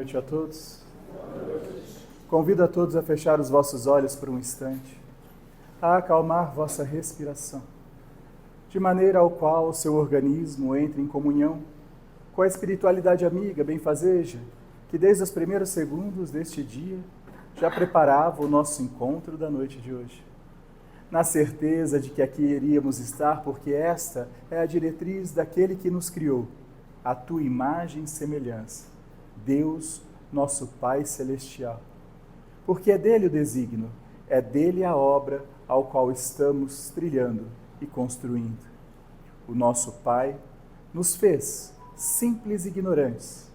Boa noite a todos. Convido a todos a fechar os vossos olhos por um instante, a acalmar vossa respiração, de maneira ao qual o seu organismo entre em comunhão com a espiritualidade amiga, benfazeja, que desde os primeiros segundos deste dia já preparava o nosso encontro da noite de hoje. Na certeza de que aqui iríamos estar, porque esta é a diretriz daquele que nos criou, a tua imagem e semelhança, Deus, nosso Pai Celestial. Porque é dele o desígnio, é dele a obra ao qual estamos trilhando e construindo. O nosso Pai nos fez simples e ignorantes,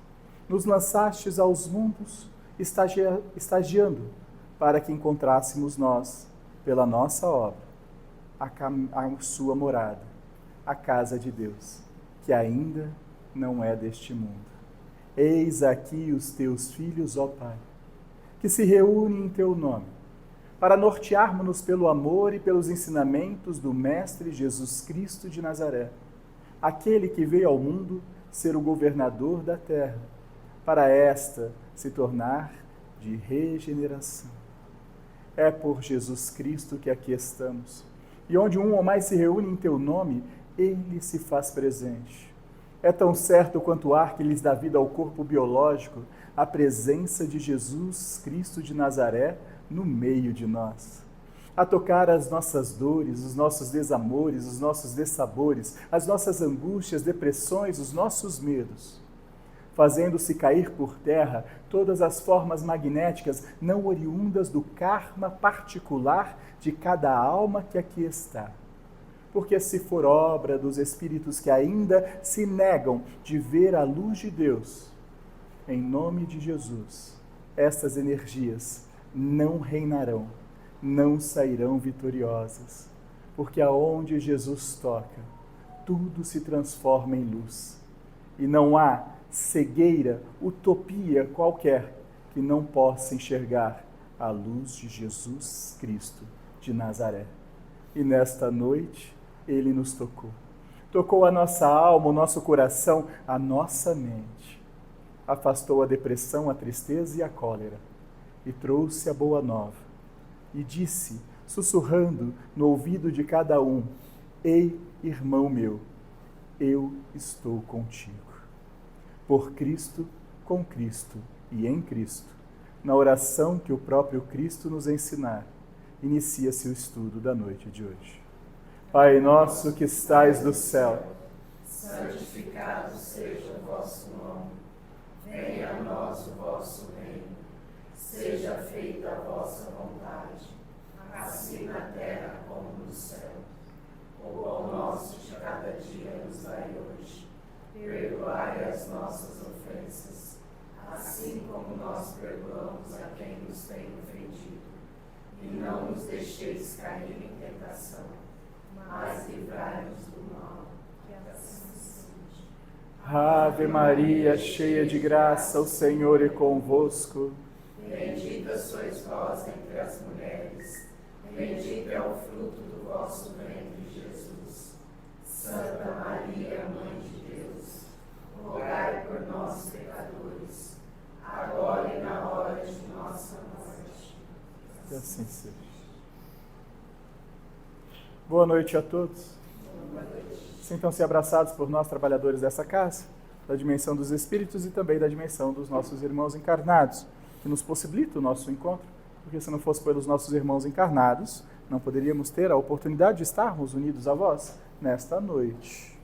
nos lançastes aos mundos, estagiando para que encontrássemos nós, pela nossa obra, a sua morada, a casa de Deus, que ainda não é deste mundo. Eis aqui os teus filhos, ó Pai, que se reúnem em teu nome, para nortearmos-nos pelo amor e pelos ensinamentos do Mestre Jesus Cristo de Nazaré, aquele que veio ao mundo ser o governador da terra, para esta se tornar de regeneração. É por Jesus Cristo que aqui estamos, e onde um ou mais se reúne em teu nome, ele se faz presente. É tão certo quanto o ar que lhes dá vida ao corpo biológico, a presença de Jesus Cristo de Nazaré no meio de nós. A tocar as nossas dores, os nossos desamores, os nossos dessabores, as nossas angústias, depressões, os nossos medos, fazendo-se cair por terra todas as formas magnéticas não oriundas do karma particular de cada alma que aqui está. Porque se for obra dos espíritos que ainda se negam de ver a luz de Deus, em nome de Jesus, estas energias não reinarão, não sairão vitoriosas, porque aonde Jesus toca, tudo se transforma em luz, e não há cegueira, utopia qualquer que não possa enxergar a luz de Jesus Cristo de Nazaré. E nesta noite, Ele nos tocou. Tocou a nossa alma, o nosso coração, a nossa mente. Afastou a depressão, a tristeza e a cólera. E trouxe a boa nova. E disse, sussurrando no ouvido de cada um: Ei, irmão meu, eu estou contigo. Por Cristo, com Cristo e em Cristo, na oração que o próprio Cristo nos ensinar, inicia-se o estudo da noite de hoje. Pai nosso que estais no céu, santificado seja o vosso nome. Venha a nós o vosso reino. Seja feita a vossa vontade, assim na terra como no céu. O pão nosso de cada dia nos dai hoje. Perdoai as nossas ofensas, assim como nós perdoamos a quem nos tem ofendido. E não nos deixeis cair em tentação, mas livrai-nos do mal, que assim seja. Ave Maria, cheia de graça, o Senhor é convosco. Bendita sois vós entre as mulheres, bendito é o fruto do vosso ventre, Jesus. Santa Maria, Mãe de Deus, rogai por nós, pecadores, agora e na hora de nossa morte. Que assim seja. Boa noite a todos. Boa noite. Sintam-se abraçados por nós, trabalhadores dessa casa, da dimensão dos espíritos e também da dimensão dos nossos irmãos encarnados, que nos possibilita o nosso encontro, porque se não fosse pelos nossos irmãos encarnados, não poderíamos ter a oportunidade de estarmos unidos a vós nesta noite.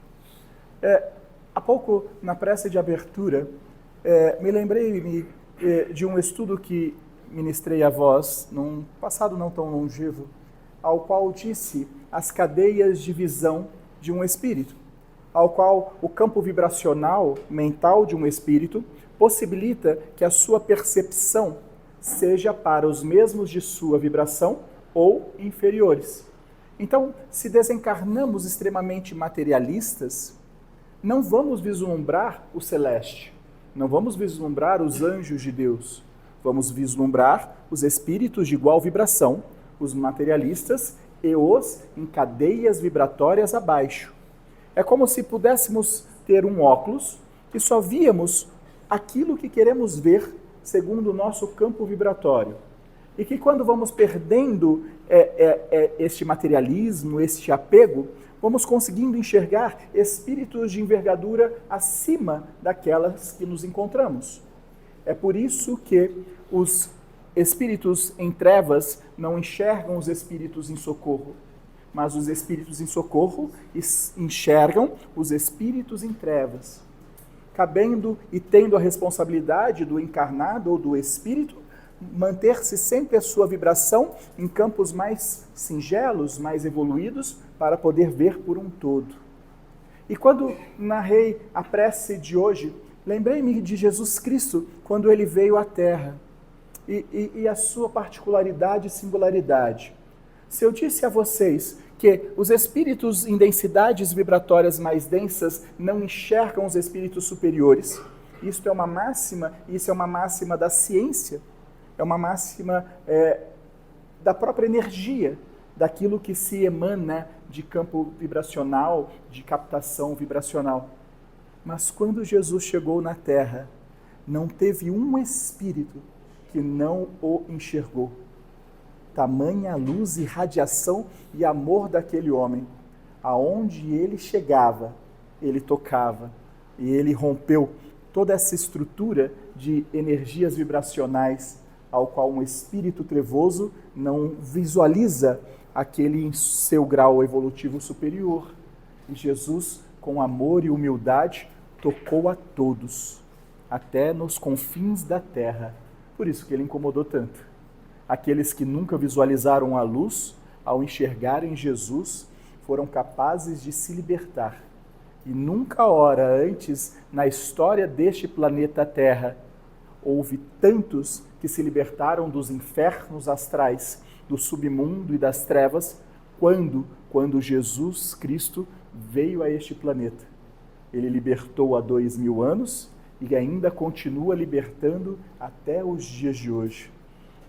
Há pouco, na prece de abertura, me lembrei de um estudo que ministrei a vós, num passado não tão longevo, ao qual disse as cadeias de visão de um espírito, ao qual o campo vibracional mental de um espírito possibilita que a sua percepção seja para os mesmos de sua vibração ou inferiores. Então, se desencarnamos extremamente materialistas, não vamos vislumbrar o celeste, não vamos vislumbrar os anjos de Deus, vamos vislumbrar os espíritos de igual vibração, os materialistas e os em cadeias vibratórias abaixo. É como se pudéssemos ter um óculos e só víamos aquilo que queremos ver segundo o nosso campo vibratório. E que quando vamos perdendo este materialismo, este apego, vamos conseguindo enxergar espíritos de envergadura acima daquelas que nos encontramos. É por isso que os espíritos em trevas não enxergam os espíritos em socorro, mas os espíritos em socorro enxergam os espíritos em trevas, cabendo e tendo a responsabilidade do encarnado ou do espírito manter-se sempre a sua vibração em campos mais singelos, mais evoluídos, para poder ver por um todo. E quando narrei a prece de hoje, lembrei-me de Jesus Cristo quando ele veio à Terra e a sua particularidade e singularidade. Se eu disse a vocês que os espíritos em densidades vibratórias mais densas não enxergam os espíritos superiores, isso é uma máxima da ciência, é uma máxima da própria energia, daquilo que se emana de campo vibracional, de captação vibracional. Mas quando Jesus chegou na Terra, não teve um espírito que não o enxergou. Tamanha luz e radiação e amor daquele homem. Aonde ele chegava, ele tocava. E ele rompeu toda essa estrutura de energias vibracionais ao qual um espírito trevoso não visualiza aquele em seu grau evolutivo superior. E Jesus, com amor e humildade, tocou a todos, até nos confins da terra. Por isso que ele incomodou tanto. Aqueles que nunca visualizaram a luz, ao enxergarem Jesus, foram capazes de se libertar. E nunca hora antes, na história deste planeta Terra, houve tantos que se libertaram dos infernos astrais, do submundo e das trevas, quando Jesus Cristo veio a este planeta. Ele libertou há 2000 anos e ainda continua libertando até os dias de hoje.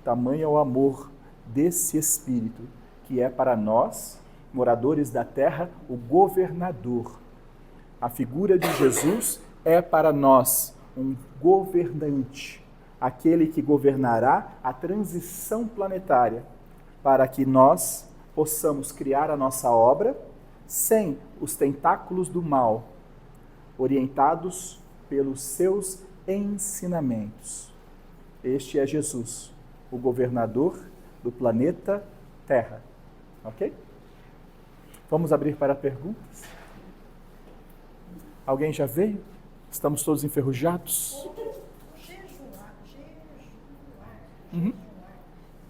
Tamanho é o amor desse Espírito, que é para nós, moradores da terra, o governador. A figura de Jesus é para nós um governante, aquele que governará a transição planetária, para que nós possamos criar a nossa obra sem os tentáculos do mal, orientados pelos seus ensinamentos. Este é Jesus, o governador do planeta Terra. Ok? Vamos abrir para perguntas? Alguém já veio? Estamos todos enferrujados? Jejuar. Uhum.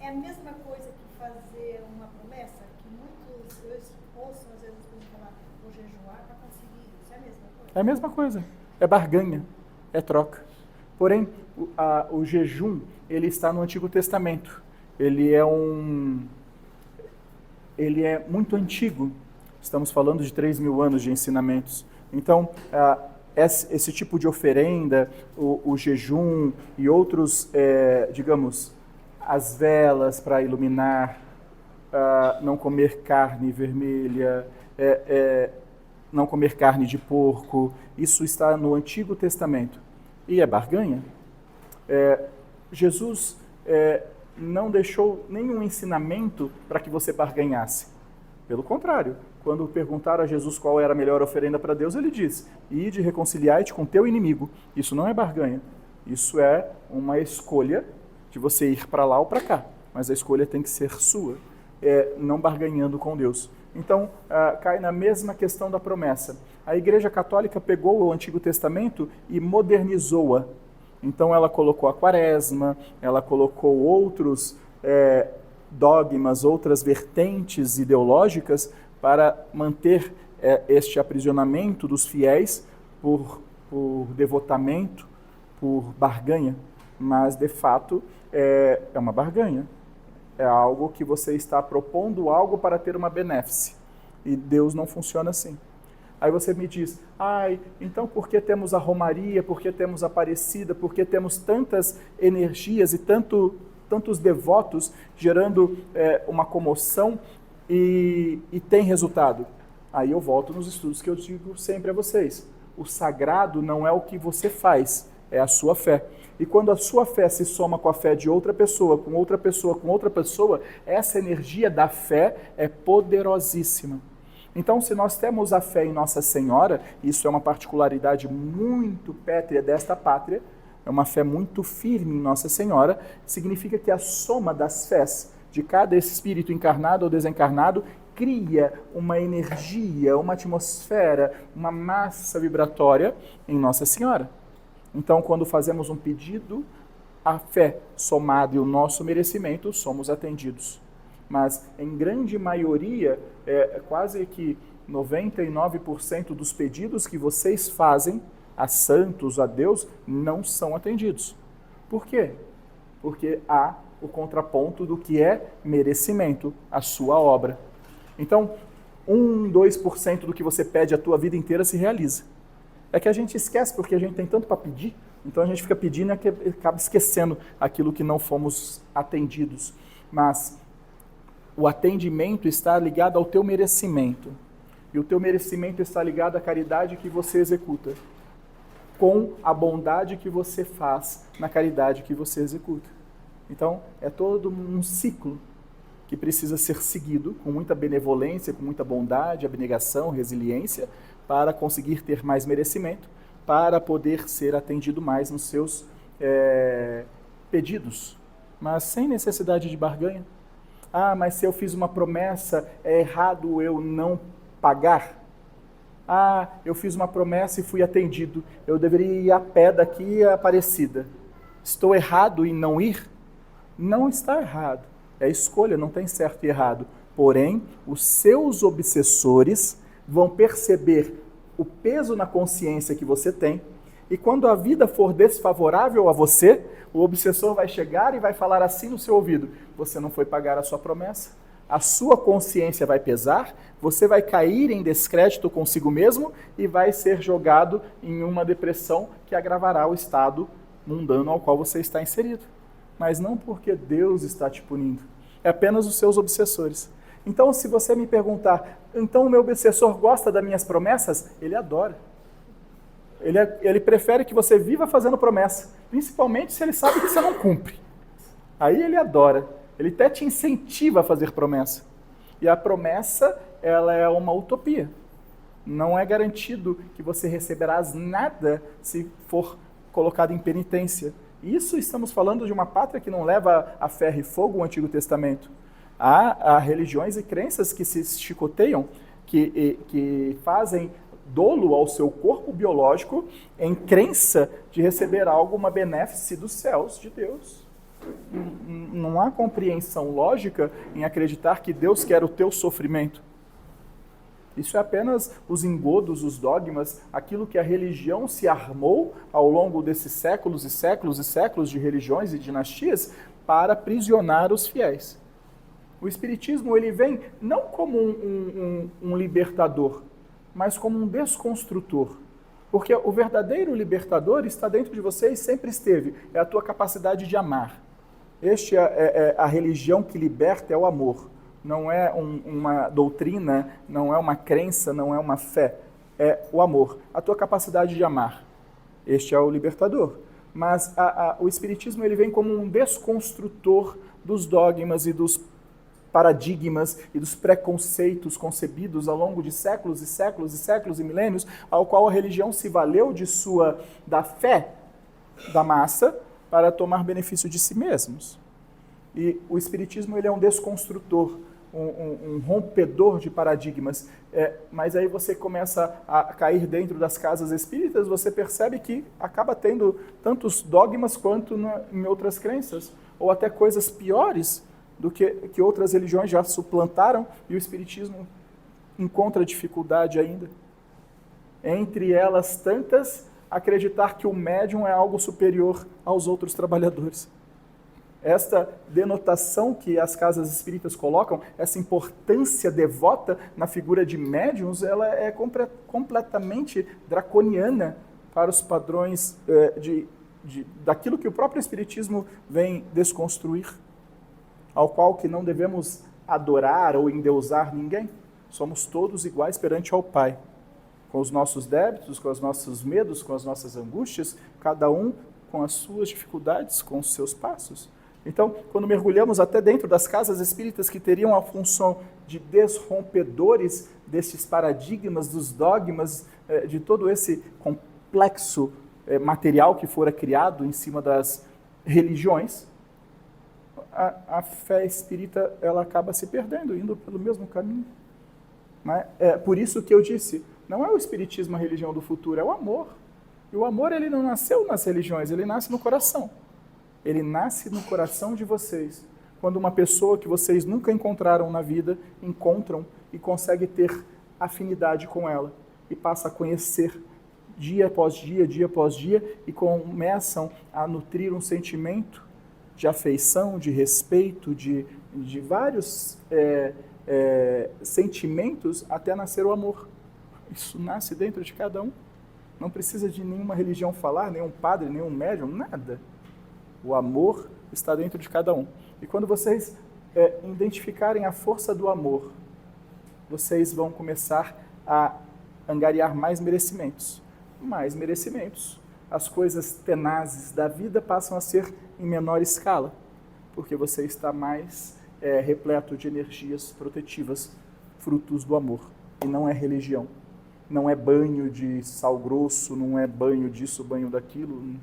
É a mesma coisa que fazer uma promessa, que muitos, eu ouço às vezes as pessoas falar, vou jejuar para conseguir isso. É a mesma coisa? É a mesma coisa. É barganha, é troca. Porém, o jejum, ele está no Antigo Testamento. Ele é muito antigo. Estamos falando de 3.000 anos de ensinamentos. Então, esse tipo de oferenda, o jejum e outros, digamos, as velas para iluminar, não comer carne vermelha, não comer carne de porco, isso está no Antigo Testamento. E é barganha. Jesus não deixou nenhum ensinamento para que você barganhasse. Pelo contrário, quando perguntaram a Jesus qual era a melhor oferenda para Deus, ele disse, ide reconciliar-te com teu inimigo. Isso não é barganha. Isso é uma escolha de você ir para lá ou para cá. Mas a escolha tem que ser sua, não barganhando com Deus. Então, cai na mesma questão da promessa. A Igreja Católica pegou o Antigo Testamento e modernizou-a. Então, ela colocou a Quaresma, ela colocou outros dogmas, outras vertentes ideológicas para manter este aprisionamento dos fiéis por devotamento, por barganha. Mas, de fato, é uma barganha. É algo que você está propondo algo para ter uma benéfice. E Deus não funciona assim. Aí você me diz, então por que temos a Romaria, por que temos a Aparecida, por que temos tantas energias e tantos devotos gerando uma comoção e tem resultado? Aí eu volto nos estudos que eu digo sempre a vocês. O sagrado não é o que você faz, é a sua fé. E quando a sua fé se soma com a fé de outra pessoa, com outra pessoa, com outra pessoa, essa energia da fé é poderosíssima. Então, se nós temos a fé em Nossa Senhora, isso é uma particularidade muito pétrea desta pátria, é uma fé muito firme em Nossa Senhora, significa que a soma das fés de cada espírito encarnado ou desencarnado cria uma energia, uma atmosfera, uma massa vibratória em Nossa Senhora. Então, quando fazemos um pedido, a fé somada e o nosso merecimento, somos atendidos. Mas, em grande maioria, quase que 99% dos pedidos que vocês fazem a santos, a Deus, não são atendidos. Por quê? Porque há o contraponto do que é merecimento, a sua obra. Então, 2% do que você pede a tua vida inteira se realiza. É que a gente esquece, porque a gente tem tanto para pedir, então a gente fica pedindo e acaba esquecendo aquilo que não fomos atendidos. Mas o atendimento está ligado ao teu merecimento. E o teu merecimento está ligado à caridade que você executa, com a bondade que você faz na caridade que você executa. Então, é todo um ciclo que precisa ser seguido com muita benevolência, com muita bondade, abnegação, resiliência, para conseguir ter mais merecimento, para poder ser atendido mais nos seus pedidos, mas sem necessidade de barganha. Ah, mas se eu fiz uma promessa, é errado eu não pagar? Ah, eu fiz uma promessa e fui atendido, eu deveria ir a pé daqui a Aparecida. Estou errado em não ir? Não está errado. É escolha, não tem certo e errado. Porém, os seus obsessores vão perceber o peso na consciência que você tem, e quando a vida for desfavorável a você, o obsessor vai chegar e vai falar assim no seu ouvido: você não foi pagar a sua promessa, a sua consciência vai pesar, você vai cair em descrédito consigo mesmo e vai ser jogado em uma depressão que agravará o estado mundano ao qual você está inserido. Mas não porque Deus está te punindo, é apenas os seus obsessores. Então, se você me perguntar, então o meu obsessor gosta das minhas promessas? Ele adora. Ele prefere que você viva fazendo promessa, principalmente se ele sabe que você não cumpre. Aí ele adora. Ele até te incentiva a fazer promessa. E a promessa, ela é uma utopia. Não é garantido que você receberás nada se for colocado em penitência. Isso estamos falando de uma pátria que não leva a ferro e fogo o Antigo Testamento. Há religiões e crenças que se chicoteiam, que fazem dolo ao seu corpo biológico em crença de receber algo, uma benéfice dos céus de Deus. Não há compreensão lógica em acreditar que Deus quer o teu sofrimento. Isso é apenas os engodos, os dogmas, aquilo que a religião se armou ao longo desses séculos e séculos e séculos de religiões e dinastias para aprisionar os fiéis. O Espiritismo, ele vem não como um libertador, mas como um desconstrutor. Porque o verdadeiro libertador está dentro de você e sempre esteve. É a tua capacidade de amar. A religião que liberta é o amor. Não é uma doutrina, não é uma crença, não é uma fé. É o amor. A tua capacidade de amar. Este é o libertador. Mas o Espiritismo, ele vem como um desconstrutor dos dogmas e dos paradigmas e dos preconceitos concebidos ao longo de séculos e séculos e séculos e milênios, ao qual a religião se valeu da fé da massa para tomar benefício de si mesmos. E o Espiritismo, ele é um desconstrutor, um rompedor de paradigmas. Mas aí você começa a cair dentro das casas espíritas, você percebe que acaba tendo tantos dogmas quanto em outras crenças, ou até coisas piores do que outras religiões já suplantaram, e o Espiritismo encontra dificuldade ainda. Entre elas tantas, acreditar que o médium é algo superior aos outros trabalhadores. Esta denotação que as casas espíritas colocam, essa importância devota na figura de médiuns, ela é completamente draconiana para os padrões daquilo que o próprio Espiritismo vem desconstruir, ao qual que não devemos adorar ou endeusar ninguém. Somos todos iguais perante ao Pai. com os nossos débitos, com os nossos medos, com as nossas angústias, cada um com as suas dificuldades, com os seus passos. Então, quando mergulhamos até dentro das casas espíritas que teriam a função de desrompedores desses paradigmas, dos dogmas, de todo esse complexo material que fora criado em cima das religiões, a fé espírita ela acaba se perdendo, indo pelo mesmo caminho. É por isso que eu disse, não é o espiritismo a religião do futuro, é o amor. E o amor ele não nasceu nas religiões, ele nasce no coração. Ele nasce no coração de vocês. Quando uma pessoa que vocês nunca encontraram na vida, encontram e consegue ter afinidade com ela. E passa a conhecer dia após dia, dia após dia, e começam a nutrir um sentimento de afeição, de respeito, de vários sentimentos até nascer o amor. Isso nasce dentro de cada um. Não precisa de nenhuma religião falar, nenhum padre, nenhum médium, nada. O amor está dentro de cada um. E quando vocês identificarem a força do amor, vocês vão começar a angariar mais merecimentos. Mais merecimentos. As coisas tenazes da vida passam a ser em menor escala, porque você está mais repleto de energias protetivas, frutos do amor. E não é religião. Não é banho de sal grosso, não é banho disso, banho daquilo.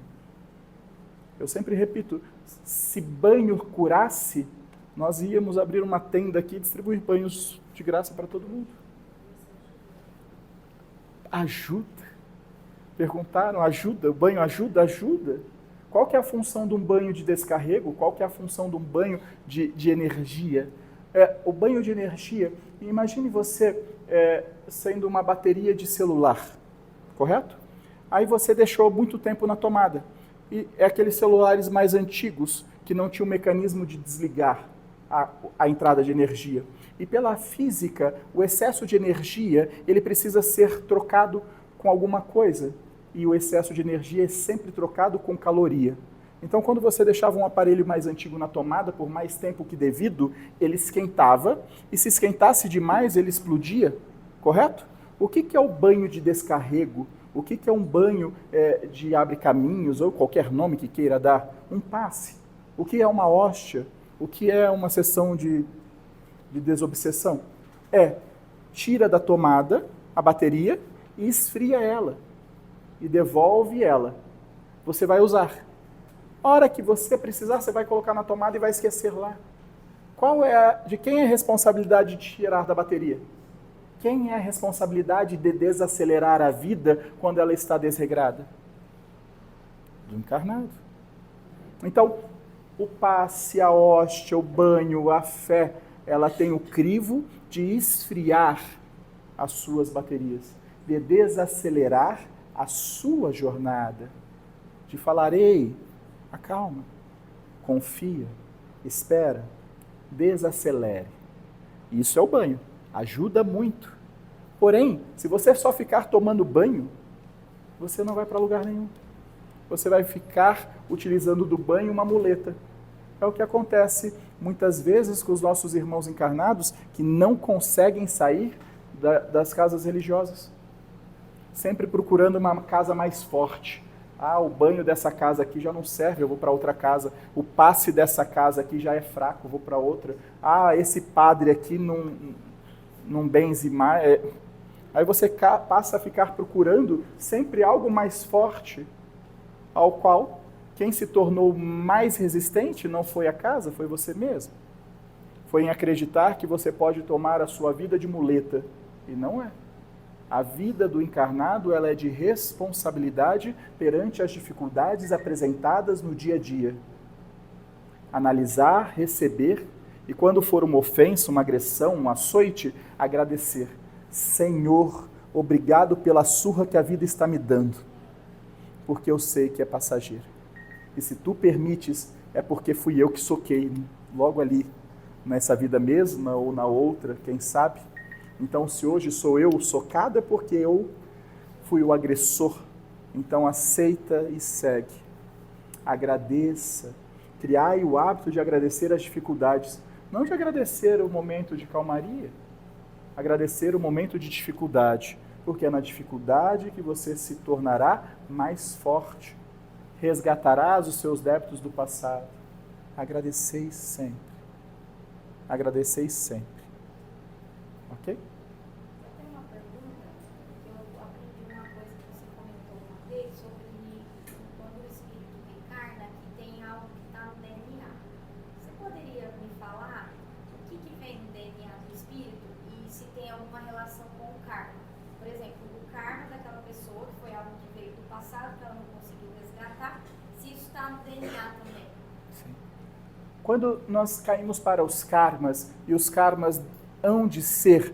Eu sempre repito, se banho curasse, nós íamos abrir uma tenda aqui e distribuir banhos de graça para todo mundo. Ajuda. Perguntaram, ajuda? O banho ajuda? Ajuda. Qual que é a função de um banho de descarrego? Qual que é a função de um banho de energia? O banho de energia, imagine você sendo uma bateria de celular, correto? Aí você deixou muito tempo na tomada. E é aqueles celulares mais antigos que não tinham um mecanismo de desligar a entrada de energia. E pela física, o excesso de energia, ele precisa ser trocado com alguma coisa. E o excesso de energia é sempre trocado com caloria. Então, quando você deixava um aparelho mais antigo na tomada por mais tempo que devido, ele esquentava, e se esquentasse demais, ele explodia, correto? O que é o banho de descarrego? O que é um banho de abre-caminhos, ou qualquer nome que queira dar? Um passe. O que é uma hóstia? O que é uma sessão de desobsessão? Tira da tomada a bateria e esfria ela. E devolve ela. Você vai usar. A hora que você precisar, você vai colocar na tomada e vai esquecer lá. De quem é a responsabilidade de tirar da bateria? Quem é a responsabilidade de desacelerar a vida quando ela está desregrada? Do encarnado. Então, o passe, a hóstia, o banho, a fé, ela tem o crivo de esfriar as suas baterias, de desacelerar a sua jornada, de falar, ei, acalma, confia, espera, desacelere. Isso é o banho. Ajuda muito. Porém, se você só ficar tomando banho, você não vai para lugar nenhum. Você vai ficar utilizando do banho uma muleta. É o que acontece muitas vezes com os nossos irmãos encarnados que não conseguem sair das casas religiosas. Sempre procurando uma casa mais forte. O banho dessa casa aqui já não serve, eu vou para outra casa. O passe dessa casa aqui já é fraco, eu vou para outra. Esse padre aqui não benze mais. Aí você passa a ficar procurando sempre algo mais forte, ao qual quem se tornou mais resistente não foi a casa, foi você mesmo. Foi em acreditar que você pode tomar a sua vida de muleta, e não é. A vida do encarnado ela é de responsabilidade perante as dificuldades apresentadas no dia a dia. Analisar, receber, e quando for uma ofensa, uma agressão, um açoite, agradecer. Senhor, obrigado pela surra que a vida está me dando, porque eu sei que é passageiro. E se tu permites, é porque fui eu que soquei logo ali, nessa vida mesma ou na outra, quem sabe? Então, se hoje sou eu o socado, é porque eu fui o agressor. Então, aceita e segue. Agradeça. Criai o hábito de agradecer as dificuldades. Não de agradecer o momento de calmaria. Agradecer o momento de dificuldade. porque é na dificuldade que você se tornará mais forte. Resgatarás os seus débitos do passado. Agradeceis sempre. Agradeceis sempre. Ok? Eu tenho uma pergunta, que eu aprendi uma coisa que você comentou uma vez sobre quando o espírito reencarna, que tem algo que está no DNA. Você poderia me falar o que vem no DNA do espírito e se tem alguma relação com o karma? Por exemplo, o karma daquela pessoa, que foi algo que veio do passado, que ela não conseguiu resgatar, se isso está no DNA também. Sim. Quando nós caímos para os karmas, e os karmas hão de ser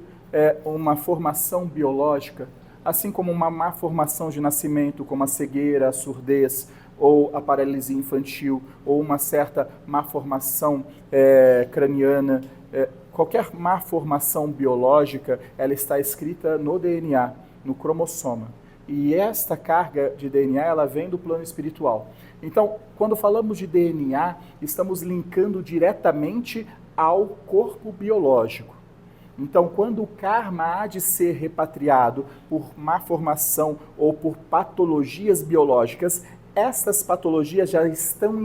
uma formação biológica, assim como uma má formação de nascimento, como a cegueira, a surdez, ou a paralisia infantil, ou uma certa má formação craniana, qualquer má formação biológica, ela está escrita no DNA, no cromossoma. E esta carga de DNA, ela vem do plano espiritual. Então, quando falamos de DNA, estamos linkando diretamente ao corpo biológico. Então, quando o karma há de ser repatriado por má formação ou por patologias biológicas, estas patologias já estão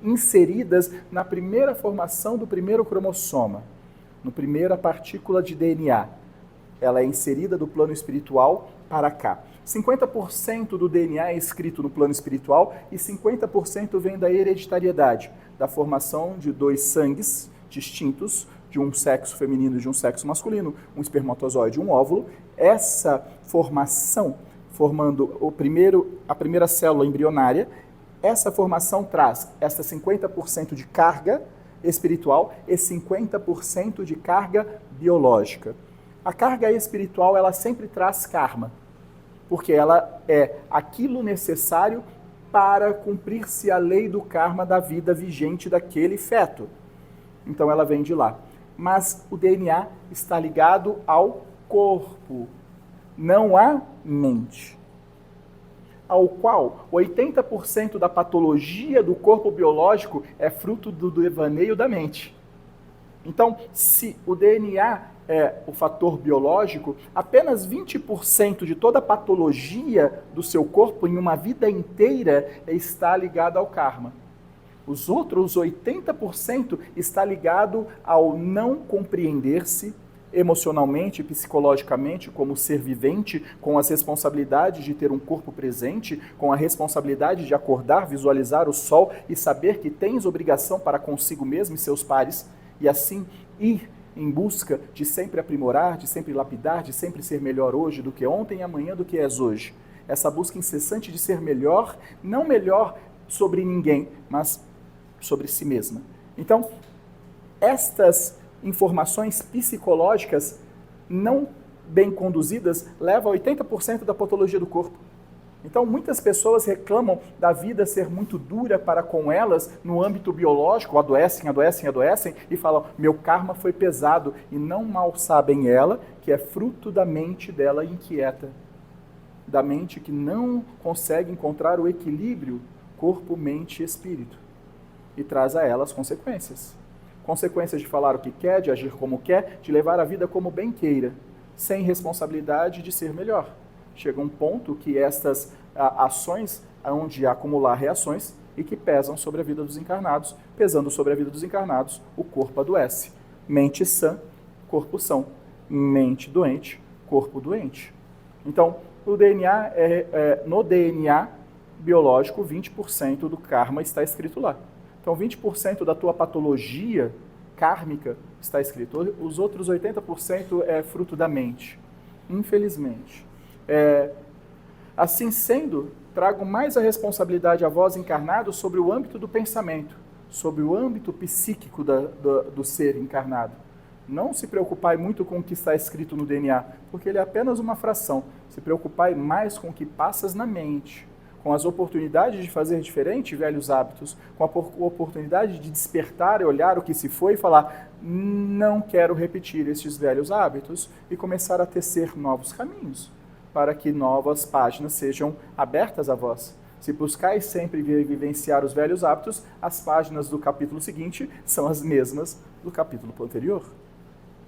inseridas na primeira formação do primeiro cromossoma, na primeira partícula de DNA. Ela é inserida do plano espiritual para cá. 50% do DNA é escrito no plano espiritual e 50% vem da hereditariedade, da formação de dois sangues distintos, de um sexo feminino e de um sexo masculino, um espermatozoide e um óvulo. Essa formação, formando a primeira célula embrionária, essa formação traz essa 50% de carga espiritual e 50% de carga biológica. A carga espiritual, ela sempre traz karma, porque ela é aquilo necessário para cumprir-se a lei do karma da vida vigente daquele feto. Então ela vem de lá. Mas o DNA está ligado ao corpo, não à mente. Ao qual 80% da patologia do corpo biológico é fruto do devaneio da mente. Então, se o DNA é o fator biológico, apenas 20% de toda a patologia do seu corpo em uma vida inteira está ligada ao karma. Os outros 80% está ligado ao não compreender-se emocionalmente, psicologicamente, como ser vivente, com as responsabilidades de ter um corpo presente, com a responsabilidade de acordar, visualizar o sol e saber que tens obrigação para consigo mesmo e seus pares, e assim ir em busca de sempre aprimorar, de sempre lapidar, de sempre ser melhor hoje do que ontem e amanhã do que és hoje. Essa busca incessante de ser melhor, não melhor sobre ninguém, mas sobre si mesma. Então, estas informações psicológicas não bem conduzidas levam a 80% da patologia do corpo. Então, muitas pessoas reclamam da vida ser muito dura para com elas no âmbito biológico, adoecem e falam, meu karma foi pesado, e não mal sabem ela que é fruto da mente dela inquieta, da mente que não consegue encontrar o equilíbrio corpo, mente e espírito, e traz a elas consequências. Consequências de falar o que quer, de agir como quer, de levar a vida como bem queira, sem responsabilidade de ser melhor. Chega um ponto que estas ações hão de acumular reações e que pesam sobre a vida dos encarnados. Pesando sobre a vida dos encarnados, o corpo adoece. Mente sã, corpo são. Mente doente, corpo doente. Então, no DNA biológico, 20% do karma está escrito lá. Então, 20% da tua patologia kármica está escrito. Os outros 80% é fruto da mente, infelizmente. Assim sendo, trago mais a responsabilidade a vós encarnados sobre o âmbito do pensamento, sobre o âmbito psíquico do ser encarnado. Não se preocupai muito com o que está escrito no DNA, porque ele é apenas uma fração. Se preocupai mais com o que passas na mente, com as oportunidades de fazer diferente velhos hábitos, com a oportunidade de despertar e olhar o que se foi e falar, não quero repetir estes velhos hábitos, e começar a tecer novos caminhos, para que novas páginas sejam abertas a vós. Se buscais sempre vivenciar os velhos hábitos, as páginas do capítulo seguinte são as mesmas do capítulo anterior.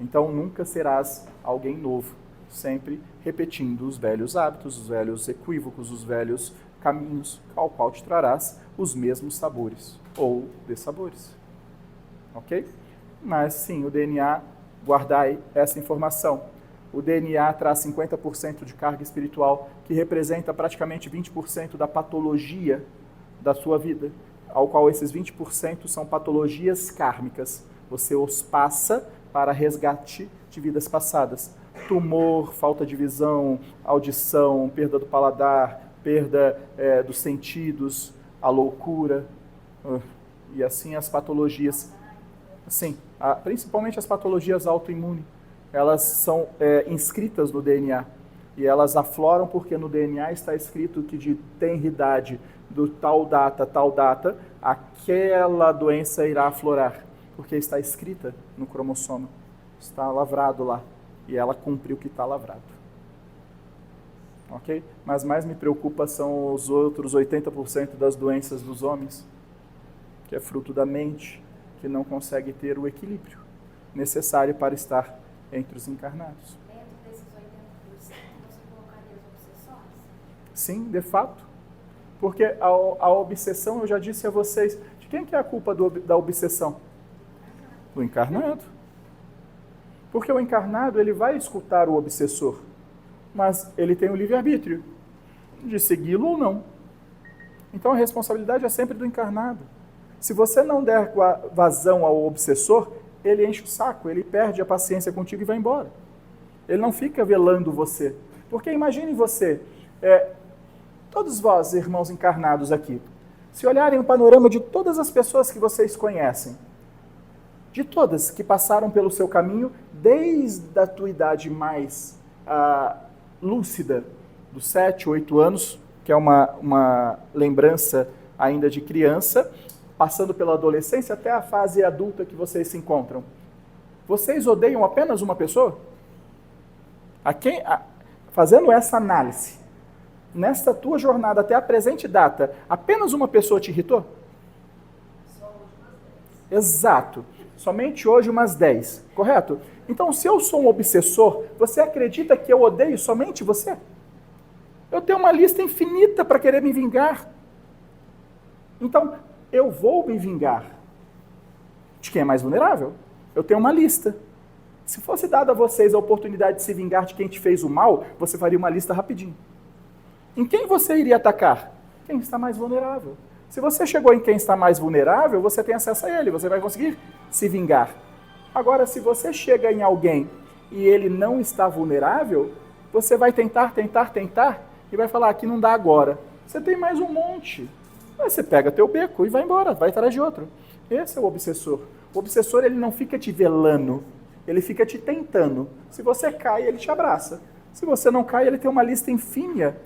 Então nunca serás alguém novo, sempre repetindo os velhos hábitos, os velhos equívocos, os velhos caminhos, ao qual te trarás os mesmos sabores ou dessabores. Ok? Mas sim, o DNA, guardai essa informação. O DNA traz 50% de carga espiritual, que representa praticamente 20% da patologia da sua vida, ao qual esses 20% são patologias kármicas. Você os passa para resgate de vidas passadas. Tumor, falta de visão, audição, perda do paladar, perda dos sentidos, a loucura, e assim as patologias. Sim, principalmente as patologias autoimunes, elas são inscritas no DNA. E elas afloram porque no DNA está escrito que de tenridade do tal data, aquela doença irá aflorar. Porque está escrita no cromossomo, está lavrado lá. E ela cumpre o que está lavrado. Ok? Mas mais me preocupa são os outros 80% das doenças dos homens, que é fruto da mente, que não consegue ter o equilíbrio necessário para estar entre os encarnados. Dentro desses 80%, você colocaria as obsessões? Sim, de fato. Porque a obsessão, eu já disse a vocês, de quem que é a culpa da obsessão? Do encarnado. Porque o encarnado, ele vai escutar o obsessor, mas ele tem o livre-arbítrio de segui-lo ou não. Então a responsabilidade é sempre do encarnado. Se você não der vazão ao obsessor, ele enche o saco, ele perde a paciência contigo e vai embora. Ele não fica velando você. Porque imagine você, todos vós, irmãos encarnados aqui, se olharem o panorama de todas as pessoas que vocês conhecem, de todas que passaram pelo seu caminho, desde a tua idade mais lúcida, dos 7, 8 anos, que é uma lembrança ainda de criança, passando pela adolescência até a fase adulta que vocês se encontram. Vocês odeiam apenas uma pessoa? Fazendo essa análise, nesta tua jornada até a presente data, apenas uma pessoa te irritou? Só hoje umas 10. Exato. Somente hoje umas 10, correto? Então, se eu sou um obsessor, você acredita que eu odeio somente você? Eu tenho uma lista infinita para querer me vingar. Então, eu vou me vingar de quem é mais vulnerável. Eu tenho uma lista. Se fosse dada a vocês a oportunidade de se vingar de quem te fez o mal, você faria uma lista rapidinho. Em quem você iria atacar? Quem está mais vulnerável. Se você chegou em quem está mais vulnerável, você tem acesso a ele, você vai conseguir se vingar. Agora, se você chega em alguém e ele não está vulnerável, você vai tentar e vai falar, aqui não dá agora. Você tem mais um monte. Aí você pega teu beco e vai embora, vai atrás de outro. Esse é o obsessor. O obsessor, ele não fica te velando, ele fica te tentando. Se você cai, ele te abraça. Se você não cai, ele tem uma lista infínia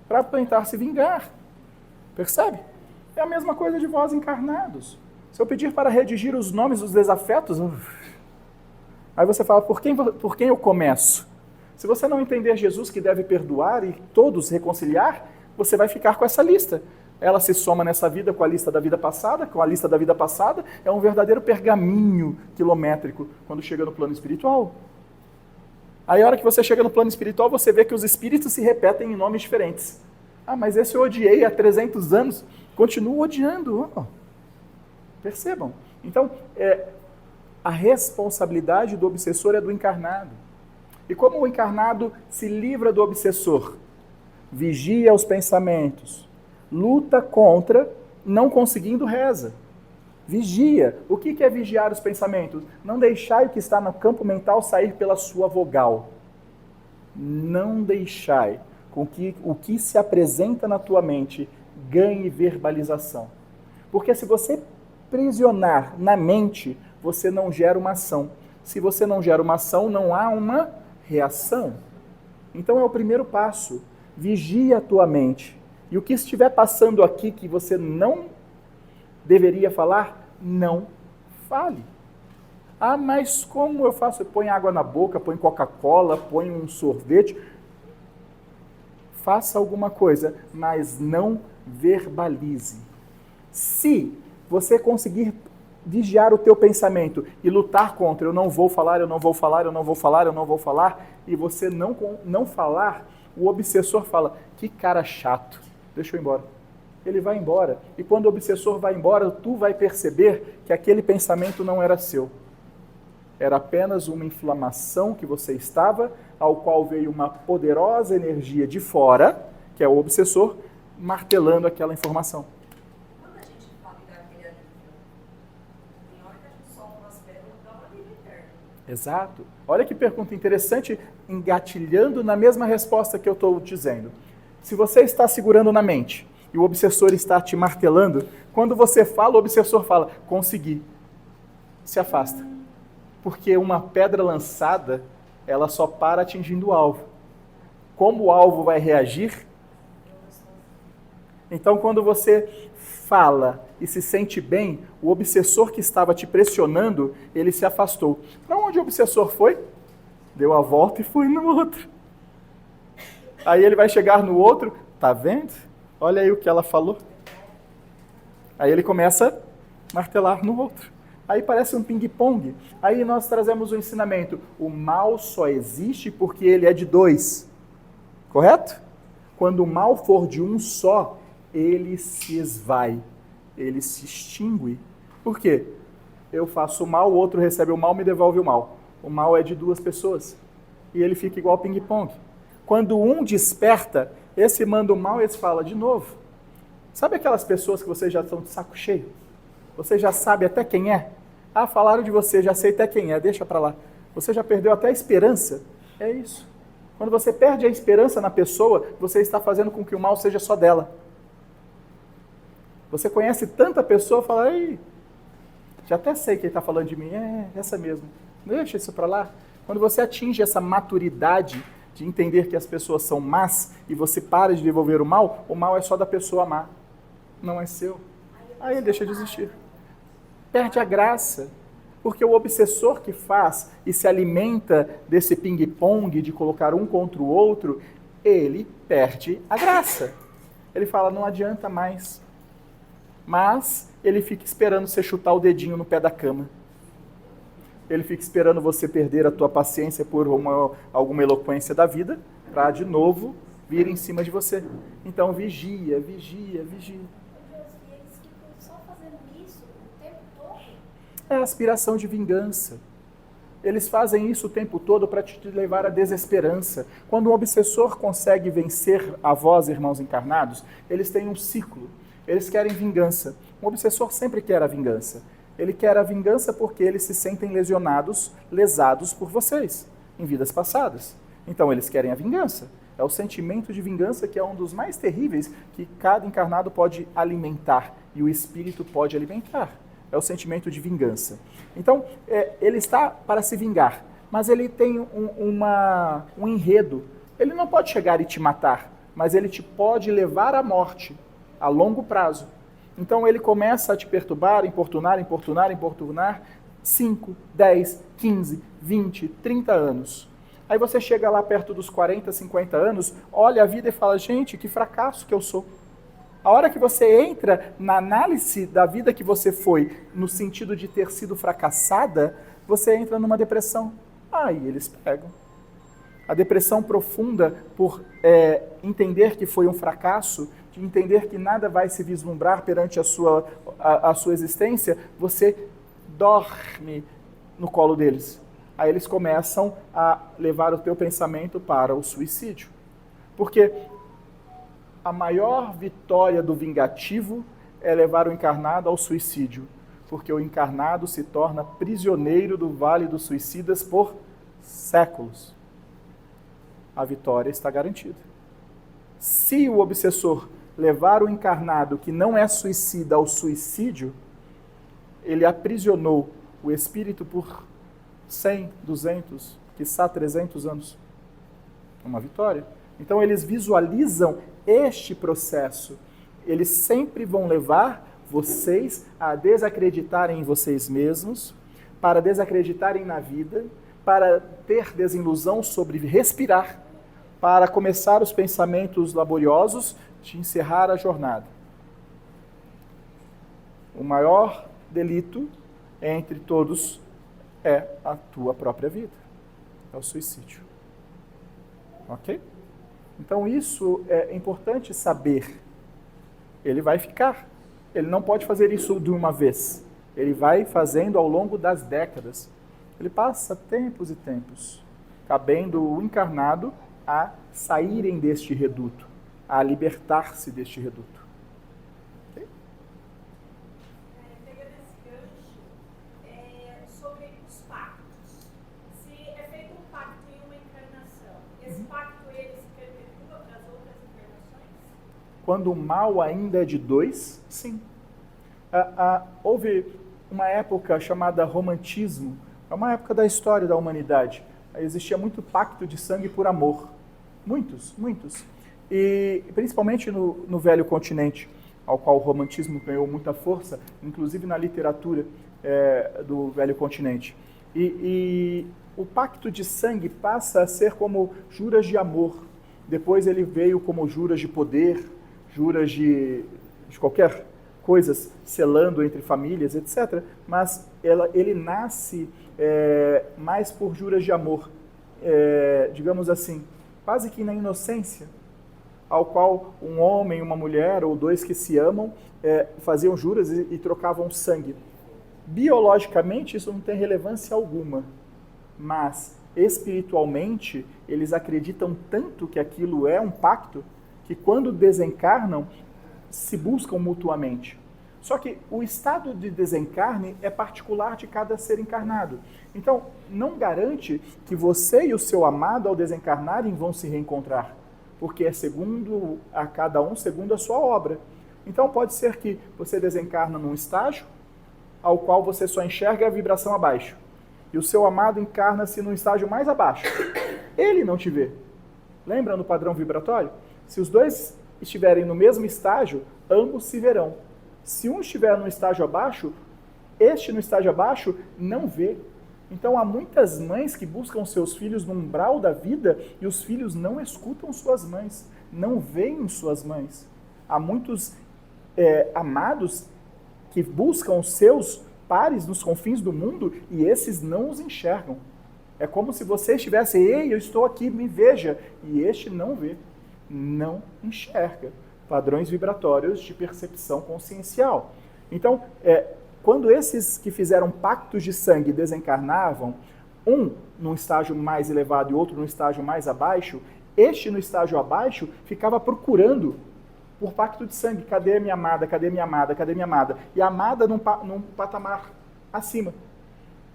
para tentar se vingar. Percebe? É a mesma coisa de vós encarnados. Se eu pedir para redigir os nomes dos desafetos, aí você fala, por quem eu começo? Se você não entender Jesus que deve perdoar e todos reconciliar, você vai ficar com essa lista. Ela se soma nessa vida com a lista da vida passada, é um verdadeiro pergaminho quilométrico quando chega no plano espiritual. Aí a hora que você chega no plano espiritual, você vê que os espíritos se repetem em nomes diferentes. Ah, mas esse eu odiei há 300 anos, continuo odiando. Percebam? Então, a responsabilidade do obsessor é do encarnado. E como o encarnado se livra do obsessor? Vigia os pensamentos, luta contra, não conseguindo, reza. Vigia. O que é vigiar os pensamentos? Não deixai o que está no campo mental sair pela sua vogal. Não deixai com que o que se apresenta na tua mente ganhe verbalização. Porque se você prisionar na mente, você não gera uma ação. Se você não gera uma ação, não há uma reação. Então é o primeiro passo. Vigia a tua mente. E o que estiver passando aqui que você não deveria falar, não fale. Ah, mas como eu faço? Põe água na boca, põe Coca-Cola, põe um sorvete. Faça alguma coisa, mas não verbalize. Se você conseguir vigiar o teu pensamento e lutar contra, eu não vou falar, eu não vou falar, eu não vou falar, eu não vou falar, e você não falar, o obsessor fala, que cara chato, deixa eu ir embora. Ele vai embora, e quando o obsessor vai embora, tu vai perceber que aquele pensamento não era seu. Era apenas uma inflamação que você estava, ao qual veio uma poderosa energia de fora, que é o obsessor, martelando aquela informação. Quando a gente fala em aquele alívio, tem hora que a gente solta umas pedras e dá um alívio interno. Exato. Olha que pergunta interessante, engatilhando na mesma resposta que eu estou dizendo. Se você está segurando na mente e o obsessor está te martelando, quando você fala, o obsessor fala, consegui. Se afasta. Porque uma pedra lançada, ela só para atingindo o alvo. Como o alvo vai reagir? Então, quando você fala e se sente bem, o obsessor que estava te pressionando, ele se afastou. Para onde o obsessor foi? Deu a volta e foi no outro. Aí ele vai chegar no outro, tá vendo? Olha aí o que ela falou. Aí ele começa a martelar no outro. Aí parece um ping-pong. Aí nós trazemos o ensinamento. O mal só existe porque ele é de dois. Correto? Quando o mal for de um só, ele se esvai. Ele se extingue. Por quê? Eu faço o mal, o outro recebe o mal, me devolve o mal. O mal é de duas pessoas. E ele fica igual ping-pong. Quando um desperta, esse manda o mal e esse fala de novo. Sabe aquelas pessoas que vocês já estão de saco cheio? Você já sabe até quem é? Ah, falaram de você, já sei até quem é, deixa pra lá. Você já perdeu até a esperança? É isso. Quando você perde a esperança na pessoa, você está fazendo com que o mal seja só dela. Você conhece tanta pessoa, fala, ei, já até sei quem está falando de mim, é essa mesmo. Deixa isso pra lá. Quando você atinge essa maturidade de entender que as pessoas são más e você para de devolver o mal é só da pessoa má, não é seu. Aí ele deixa de existir. Perde a graça, porque o obsessor que faz e se alimenta desse ping-pong de colocar um contra o outro, ele perde a graça. Ele fala, não adianta mais. Mas ele fica esperando você chutar o dedinho no pé da cama. Ele fica esperando você perder a tua paciência por alguma eloquência da vida, para de novo vir em cima de você. Então vigia, vigia, vigia. E eles ficam só fazendo isso o tempo todo? É a aspiração de vingança. Eles fazem isso o tempo todo para te levar à desesperança. Quando um obsessor consegue vencer a vós, irmãos encarnados, eles têm um ciclo. Eles querem vingança. Um obsessor sempre quer a vingança. Ele quer a vingança porque eles se sentem lesados por vocês, em vidas passadas. Então eles querem a vingança. É o sentimento de vingança que é um dos mais terríveis que cada encarnado pode alimentar e o espírito pode alimentar. É o sentimento de vingança. Então, ele está para se vingar, mas ele tem um enredo. Ele não pode chegar e te matar, mas ele te pode levar à morte a longo prazo. Então ele começa a te perturbar, importunar 5, 10, 15, 20, 30 anos. Aí você chega lá perto dos 40, 50 anos, olha a vida e fala, gente, que fracasso que eu sou. A hora que você entra na análise da vida que você foi, no sentido de ter sido fracassada, você entra numa depressão. Aí eles pegam. A depressão profunda por entender que foi um fracasso, de entender que nada vai se vislumbrar perante a sua existência, você dorme no colo deles. Aí eles começam a levar o teu pensamento para o suicídio. Porque a maior vitória do vingativo é levar o encarnado ao suicídio. Porque o encarnado se torna prisioneiro do vale dos suicidas por séculos. A vitória está garantida. Se o obsessor levar o encarnado que não é suicida ao suicídio, ele aprisionou o espírito por 100, 200, quiçá 300 anos. Uma vitória. Então eles visualizam este processo. Eles sempre vão levar vocês a desacreditarem em vocês mesmos, para desacreditarem na vida, para ter desilusão sobre respirar, para começar os pensamentos laboriosos de encerrar a jornada. O maior delito entre todos é a tua própria vida, é o suicídio. Ok? Então isso é importante saber. Ele vai ficar. Ele não pode fazer isso de uma vez. Ele vai fazendo ao longo das décadas. Ele passa tempos e tempos, cabendo o encarnado a saírem deste reduto, a libertar-se deste reduto. Okay? Pegando esse gancho, sobre os pactos. Se é feito um pacto em uma encarnação, esse pacto ele se perpetua para as outras encarnações? Quando o mal ainda é de dois, sim. Houve uma época chamada romantismo, é uma época da história da humanidade. Existia muito pacto de sangue por amor. Muitos. E principalmente no velho continente, ao qual o romantismo ganhou muita força, inclusive na literatura do velho continente. E o pacto de sangue passa a ser como juras de amor. Depois ele veio como juras de poder, juras de qualquer coisas selando entre famílias, etc. Mas ele nasce mais por juras de amor, digamos assim, quase que na inocência, ao qual um homem, uma mulher ou dois que se amam faziam juras e trocavam sangue. Biologicamente isso não tem relevância alguma, mas espiritualmente eles acreditam tanto que aquilo é um pacto que quando desencarnam se buscam mutuamente. Só que o estado de desencarne é particular de cada ser encarnado. Então, não garante que você e o seu amado, ao desencarnarem, vão se reencontrar, porque é segundo a cada um, segundo a sua obra. Então, pode ser que você desencarna num estágio ao qual você só enxerga a vibração abaixo, e o seu amado encarna-se num estágio mais abaixo. Ele não te vê. Lembra no padrão vibratório? Se os dois estiverem no mesmo estágio, ambos se verão. Se um estiver no estágio abaixo, este no estágio abaixo não vê. Então há muitas mães que buscam seus filhos no umbral da vida e os filhos não escutam suas mães, não veem suas mães. Há muitos amados que buscam seus pares nos confins do mundo e esses não os enxergam. É como se você estivesse, ei, eu estou aqui, me veja, e este não vê, não enxerga. Padrões vibratórios de percepção consciencial. Então, quando esses que fizeram pactos de sangue desencarnavam, um num estágio mais elevado e outro num estágio mais abaixo, este no estágio abaixo ficava procurando por pacto de sangue. Cadê a minha amada? Cadê a minha amada? Cadê a minha amada? E a amada num patamar acima.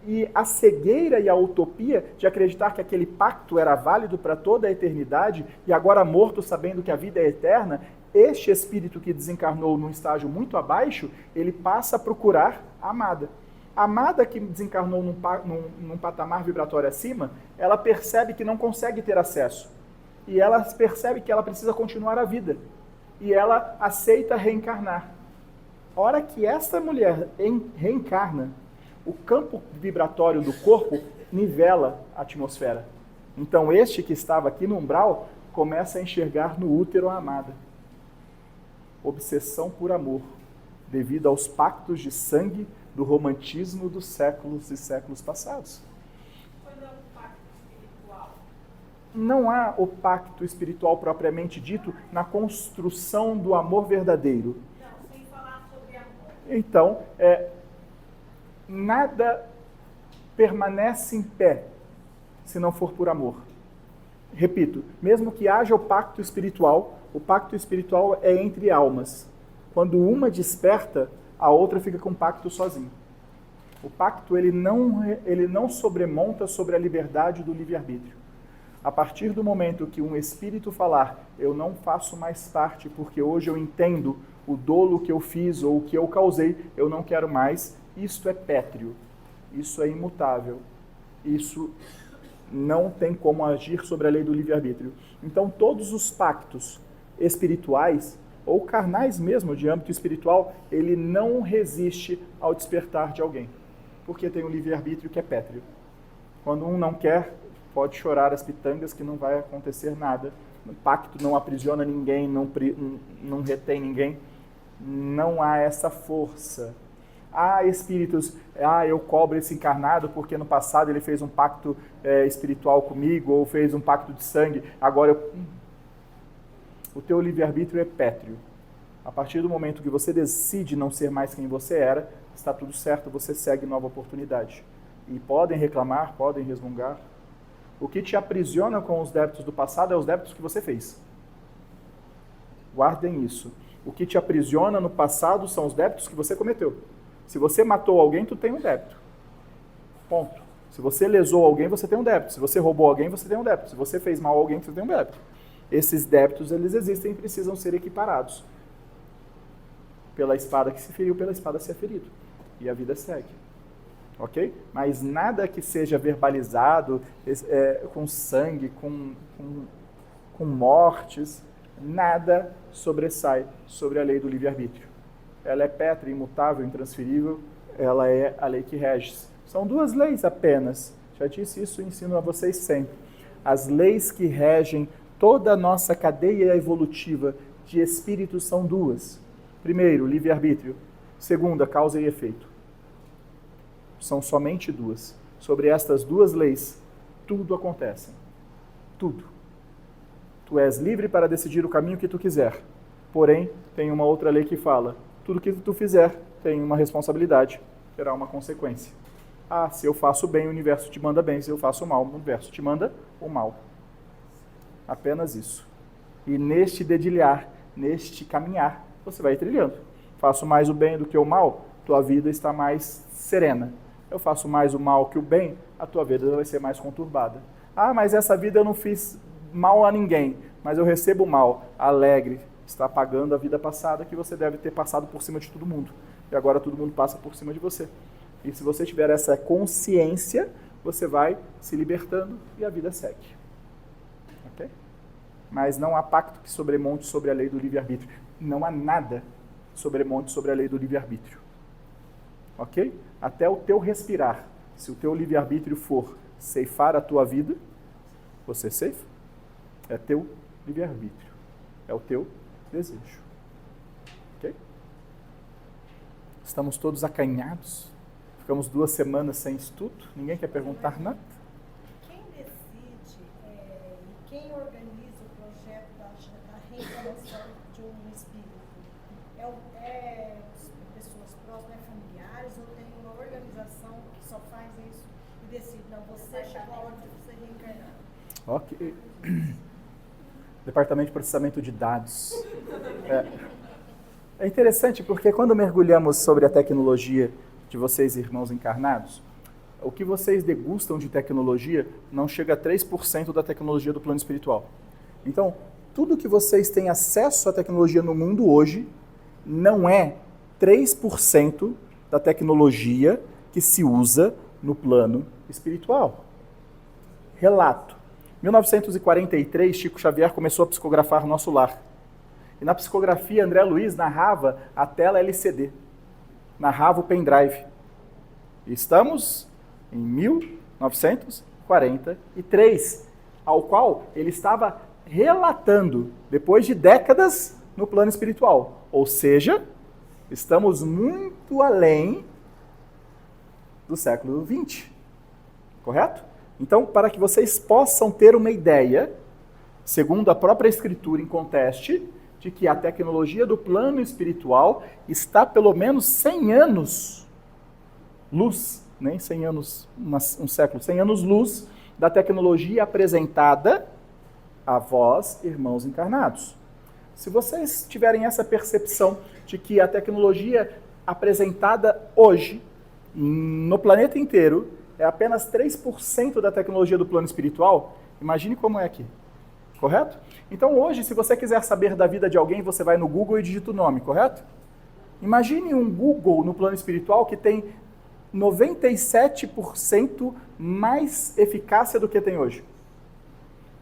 E a cegueira e a utopia de acreditar que aquele pacto era válido para toda a eternidade e agora morto sabendo que a vida é eterna, este espírito que desencarnou num estágio muito abaixo, ele passa a procurar a amada. A amada que desencarnou num patamar vibratório acima, ela percebe que não consegue ter acesso. E ela percebe que ela precisa continuar a vida. E ela aceita reencarnar. A hora que esta mulher reencarna, o campo vibratório do corpo nivela a atmosfera. Então este que estava aqui no umbral começa a enxergar no útero a amada. Obsessão por amor, devido aos pactos de sangue do romantismo dos séculos e séculos passados. Quando é um pacto espiritual? Não há o pacto espiritual propriamente dito na construção do amor verdadeiro. Não, sem falar sobre amor. Então, nada permanece em pé se não for por amor. Repito, mesmo que haja o pacto espiritual é entre almas. Quando uma desperta, a outra fica com o pacto sozinha. O pacto ele não sobremonta sobre a liberdade do livre-arbítrio. A partir do momento que um espírito falar, eu não faço mais parte porque hoje eu entendo o dolo que eu fiz ou o que eu causei, eu não quero mais, isto é pétreo, isso é imutável, isso não tem como agir sobre a lei do livre-arbítrio. Então todos os pactos espirituais, ou carnais mesmo, de âmbito espiritual, ele não resiste ao despertar de alguém, porque tem o livre-arbítrio que é pétreo. Quando um não quer, pode chorar as pitangas que não vai acontecer nada. O pacto não aprisiona ninguém, não retém ninguém. Não há essa força. Há espíritos, eu cobro esse encarnado porque no passado ele fez um pacto espiritual comigo, ou fez um pacto de sangue, agora eu... O teu livre-arbítrio é pétreo. A partir do momento que você decide não ser mais quem você era, está tudo certo, você segue nova oportunidade. E podem reclamar, podem resmungar. O que te aprisiona com os débitos do passado é os débitos que você fez. Guardem isso. O que te aprisiona no passado são os débitos que você cometeu. Se você matou alguém, tu tem um débito. Ponto. Se você lesou alguém, você tem um débito. Se você roubou alguém, você tem um débito. Se você fez mal a alguém, você tem um débito. Esses débitos, eles existem e precisam ser equiparados. Pela espada que se feriu, pela espada se é ferido. E a vida segue. Ok? Mas nada que seja verbalizado com sangue, com mortes, nada sobressai sobre a lei do livre-arbítrio. Ela é pétrea, imutável, intransferível, ela é a lei que rege. São duas leis apenas. Já disse isso e ensino a vocês sempre. As leis que regem toda a nossa cadeia evolutiva de espíritos são duas. Primeiro, livre-arbítrio. Segunda, causa e efeito. São somente duas. Sobre estas duas leis, tudo acontece. Tudo. Tu és livre para decidir o caminho que tu quiser. Porém, tem uma outra lei que fala, tudo que tu fizer tem uma responsabilidade, terá uma consequência. Se eu faço bem, o universo te manda bem. Se eu faço mal, o universo te manda o mal. Apenas isso. E neste dedilhar, neste caminhar, você vai trilhando. Faço mais o bem do que o mal, tua vida está mais serena. Eu faço mais o mal que o bem, a tua vida vai ser mais conturbada. Mas essa vida eu não fiz mal a ninguém, mas eu recebo mal. Alegre, está pagando a vida passada que você deve ter passado por cima de todo mundo. E agora todo mundo passa por cima de você. E se você tiver essa consciência, você vai se libertando e a vida segue. Ok? Mas não há pacto que sobremonte sobre a lei do livre-arbítrio. Não há nada sobremonte sobre a lei do livre-arbítrio. Ok? Até o teu respirar. Se o teu livre-arbítrio for ceifar a tua vida, você ceifa. É teu livre-arbítrio. É o teu desejo. Ok? Estamos todos acanhados. Ficamos 2 semanas sem estudo. Ninguém quer perguntar nada. Quem decide e quem organiza o projeto da reencarnação de um espírito? É pessoas próximas, familiares, ou tem uma organização que só faz isso e decide? Não, você chegou a hora de você reencarnar. Ok. Departamento de Processamento de Dados. É interessante porque quando mergulhamos sobre a tecnologia de vocês, irmãos encarnados, o que vocês degustam de tecnologia não chega a 3% da tecnologia do plano espiritual. Então, tudo que vocês têm acesso à tecnologia no mundo hoje não é 3% da tecnologia que se usa no plano espiritual. Relato. Em 1943, Chico Xavier começou a psicografar o nosso lar. E na psicografia, André Luiz narrava a tela LCD. Narrava o pendrive. E estamos em 1943, ao qual ele estava relatando, depois de décadas, no plano espiritual. Ou seja, estamos muito além do século XX. Correto? Então, para que vocês possam ter uma ideia, segundo a própria Escritura em conteste, de que a tecnologia do plano espiritual está pelo menos 100 anos luz, nem 100 anos, um século, 100 anos luz da tecnologia apresentada a vós, irmãos encarnados. Se vocês tiverem essa percepção de que a tecnologia apresentada hoje no planeta inteiro é apenas 3% da tecnologia do plano espiritual, imagine como é aqui. Correto? Então hoje, se você quiser saber da vida de alguém, você vai no Google e digita o nome, correto? Imagine um Google no plano espiritual que tem 97% mais eficácia do que tem hoje.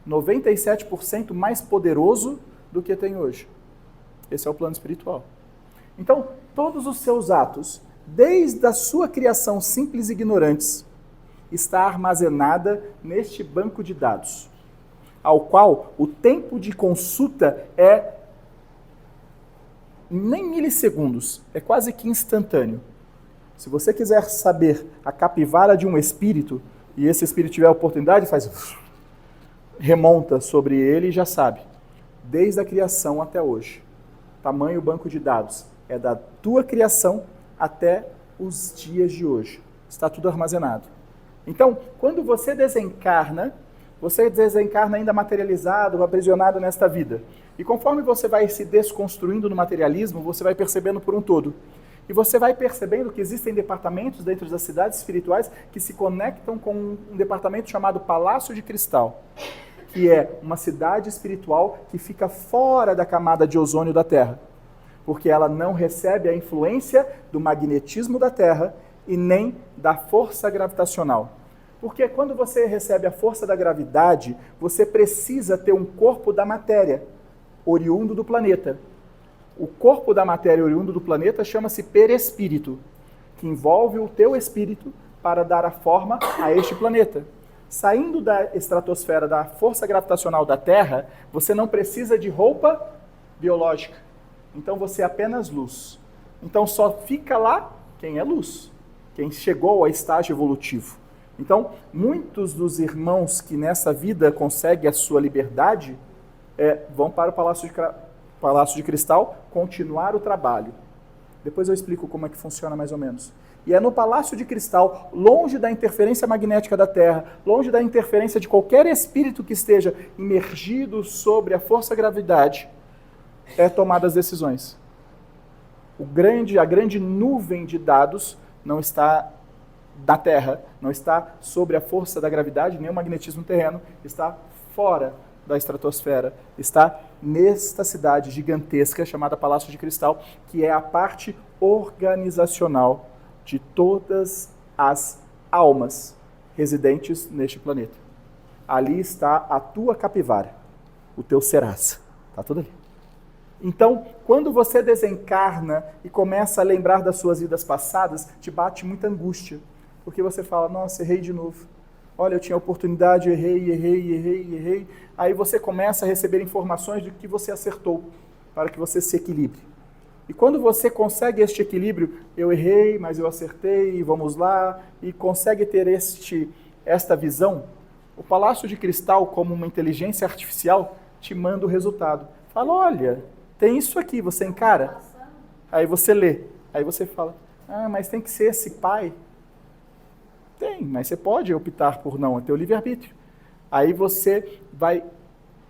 97% mais poderoso do que tem hoje. Esse é o plano espiritual. Então, todos os seus atos, desde a sua criação simples e ignorantes, está armazenada neste banco de dados, ao qual o tempo de consulta nem milissegundos, é quase que instantâneo. Se você quiser saber a capivara de um espírito, e esse espírito tiver a oportunidade, faz... remonta sobre ele e já sabe. Desde a criação até hoje. Tamanho banco de dados. É da tua criação até os dias de hoje. Está tudo armazenado. Então, quando você desencarna ainda materializado, aprisionado nesta vida. E conforme você vai se desconstruindo no materialismo, você vai percebendo por um todo. E você vai percebendo que existem departamentos dentro das cidades espirituais que se conectam com um departamento chamado Palácio de Cristal, que é uma cidade espiritual que fica fora da camada de ozônio da Terra, porque ela não recebe a influência do magnetismo da Terra e nem da força gravitacional. Porque quando você recebe a força da gravidade, você precisa ter um corpo da matéria, oriundo do planeta. O corpo da matéria oriundo do planeta chama-se perispírito, que envolve o teu espírito para dar a forma a este planeta. Saindo da estratosfera, da força gravitacional da Terra, você não precisa de roupa biológica. Então você é apenas luz. Então só fica lá quem é luz, quem chegou ao estágio evolutivo. Então, muitos dos irmãos que nessa vida conseguem a sua liberdade vão para o Palácio de Cristal continuar o trabalho. Depois eu explico como é que funciona mais ou menos. E é no Palácio de Cristal, longe da interferência magnética da Terra, longe da interferência de qualquer espírito que esteja imergido sobre a força gravidade, tomadas as decisões. A grande nuvem de dados não está da Terra, não está sobre a força da gravidade, nem o magnetismo terreno, está fora da estratosfera, está nesta cidade gigantesca chamada Palácio de Cristal, que é a parte organizacional de todas as almas residentes neste planeta. Ali está a tua capivara, o teu Serasa, está tudo ali. Então, quando você desencarna e começa a lembrar das suas vidas passadas, te bate muita angústia, porque você fala, nossa, errei de novo. Olha, eu tinha oportunidade, errei. Aí você começa a receber informações de que você acertou, para que você se equilibre. E quando você consegue este equilíbrio, eu errei, mas eu acertei, vamos lá, e consegue ter esta visão, o Palácio de Cristal, como uma inteligência artificial, te manda o resultado. Fala, olha, tem isso aqui, você encara? Aí você lê, aí você fala, mas tem que ser esse pai. Tem, mas você pode optar por não, é teu livre-arbítrio. Aí você vai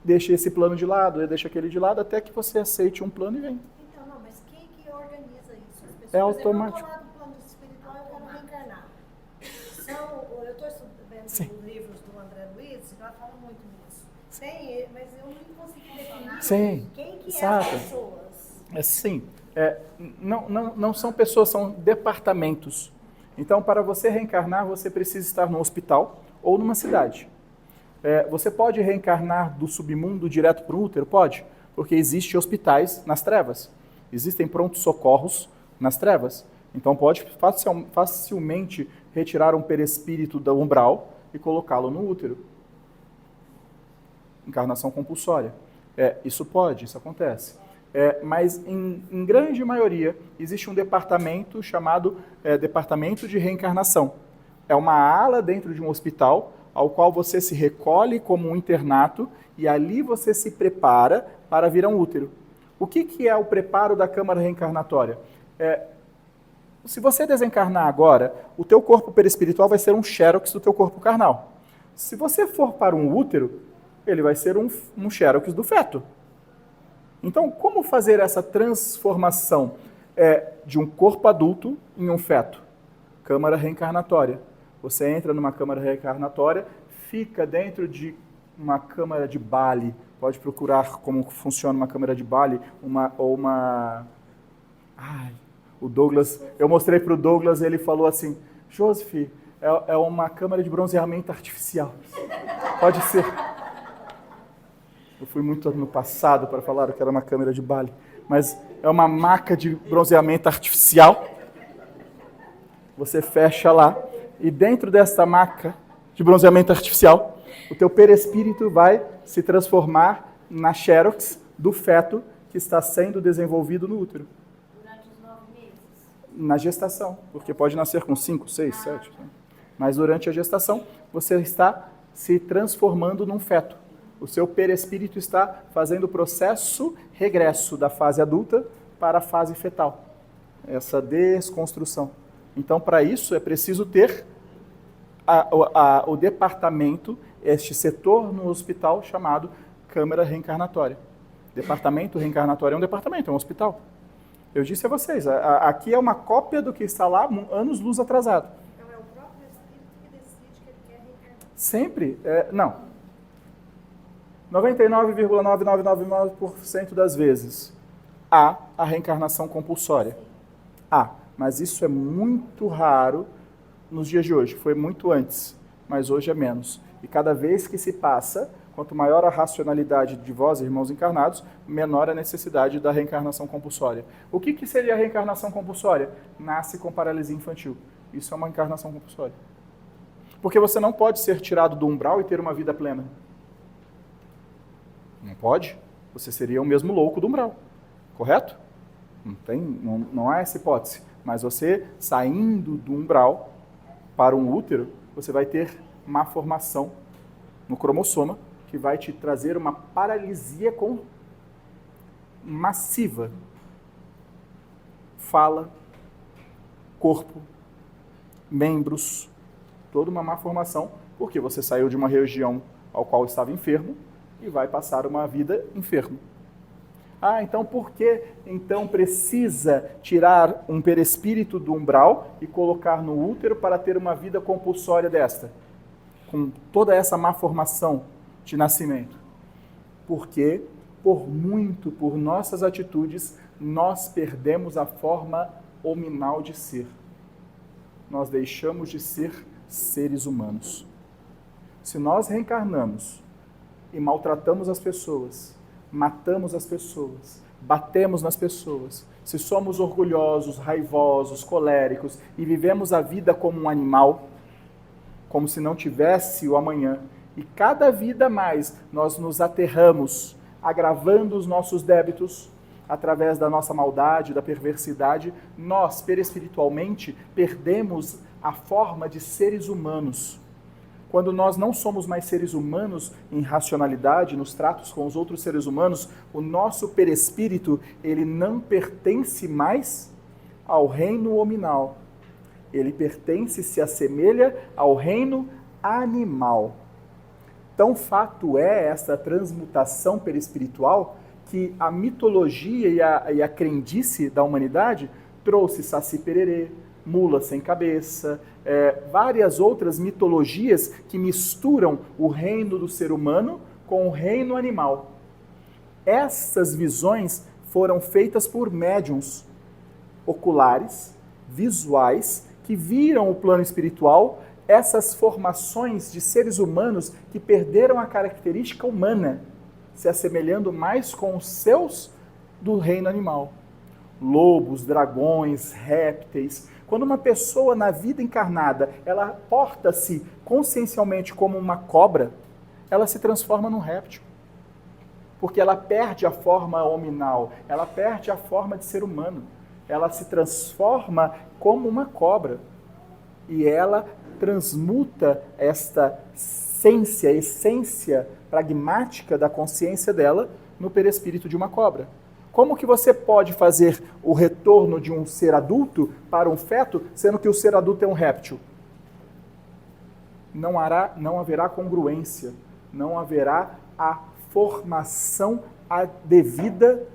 deixar esse plano de lado, deixa aquele de lado, até que você aceite um plano e vem. Então, não, mas quem que organiza isso? As pessoas, É automático. Eu estou lá do plano espiritual, eu quero reencarnar. Eu estou estudando os livros do André Luiz, e lá fala muito nisso. Tem, mas eu não consegui definir quem que é as pessoas. Sim, não são pessoas, são departamentos. Então, para você reencarnar, você precisa estar num hospital ou numa cidade. Você pode reencarnar do submundo direto para o útero? Pode, porque existem hospitais nas trevas. Existem prontos-socorros nas trevas. Então, pode facilmente retirar um perispírito do umbral e colocá-lo no útero. Encarnação compulsória. Isso acontece. Mas, em grande maioria, existe um departamento chamado Departamento de Reencarnação. É uma ala dentro de um hospital, ao qual você se recolhe como um internato, e ali você se prepara para vir a um útero. O que é o preparo da câmara reencarnatória? Se você desencarnar agora, o teu corpo perispiritual vai ser um xerox do teu corpo carnal. Se você for para um útero, ele vai ser um xerox do feto. Então, como fazer essa transformação de um corpo adulto em um feto? Câmara reencarnatória. Você entra numa câmara reencarnatória, fica dentro de uma câmara de Bali. Pode procurar como funciona uma câmara de Bali, o Douglas, eu mostrei para o Douglas, ele falou assim, Joseph, é uma câmara de bronzeamento artificial. Pode ser. Eu fui muito no passado para falar que era uma câmera de Bali, mas é uma maca de bronzeamento artificial. Você fecha lá e dentro desta maca de bronzeamento artificial, o teu perispírito vai se transformar na xerox do feto que está sendo desenvolvido no útero. Durante os 9 meses? Na gestação, porque pode nascer com 5, 6, 7. Mas durante a gestação, você está se transformando num feto. O seu perispírito está fazendo o processo regresso da fase adulta para a fase fetal. Essa desconstrução. Então, para isso, é preciso ter o departamento, este setor no hospital chamado Câmara Reencarnatória. Departamento reencarnatório é um departamento, é um hospital. Eu disse a vocês, aqui é uma cópia do que está lá, anos-luz atrasado. Então é o próprio espírito que decide que ele quer reencarnar. Sempre, não. 99,9999% das vezes há a reencarnação compulsória. Mas isso é muito raro nos dias de hoje. Foi muito antes, mas hoje é menos. E cada vez que se passa, quanto maior a racionalidade de vós, irmãos encarnados, menor a necessidade da reencarnação compulsória. O que seria a reencarnação compulsória? Nasce com paralisia infantil. Isso é uma encarnação compulsória. Porque você não pode ser tirado do umbral e ter uma vida plena. Não pode. Você seria o mesmo louco do umbral. Correto? Não há essa hipótese. Mas você, saindo do umbral para um útero, você vai ter má formação no cromossoma, que vai te trazer uma paralisia massiva. Fala, corpo, membros, toda uma má formação, porque você saiu de uma região ao qual estava enfermo e vai passar uma vida enfermo. Então por que então precisa tirar um perispírito do umbral e colocar no útero para ter uma vida compulsória desta? Com toda essa má formação de nascimento? Porque, por nossas atitudes, nós perdemos a forma hominal de ser. Nós deixamos de ser seres humanos. Se nós reencarnamos e maltratamos as pessoas, matamos as pessoas, batemos nas pessoas, se somos orgulhosos, raivosos, coléricos e vivemos a vida como um animal, como se não tivesse o amanhã, e cada vida mais nós nos aterramos, agravando os nossos débitos, através da nossa maldade, da perversidade, nós, perispiritualmente, perdemos a forma de seres humanos. Quando nós não somos mais seres humanos em racionalidade, nos tratos com os outros seres humanos, o nosso perispírito, ele não pertence mais ao reino hominal. Ele pertence, se assemelha ao reino animal. Tão fato é essa transmutação perispiritual que a mitologia e a crendice da humanidade trouxe Saci Pererê, mula sem cabeça, várias outras mitologias que misturam o reino do ser humano com o reino animal. Essas visões foram feitas por médiuns oculares, visuais, que viram o plano espiritual, essas formações de seres humanos que perderam a característica humana, se assemelhando mais com os seus do reino animal. Lobos, dragões, répteis. Quando uma pessoa na vida encarnada, ela porta-se consciencialmente como uma cobra, ela se transforma num réptil. Porque ela perde a forma hominal, ela perde a forma de ser humano. Ela se transforma como uma cobra. E ela transmuta esta essência pragmática da consciência dela no perispírito de uma cobra. Como que você pode fazer o retorno de um ser adulto para um feto, sendo que o ser adulto é um réptil? Não haverá congruência, não haverá a formação devida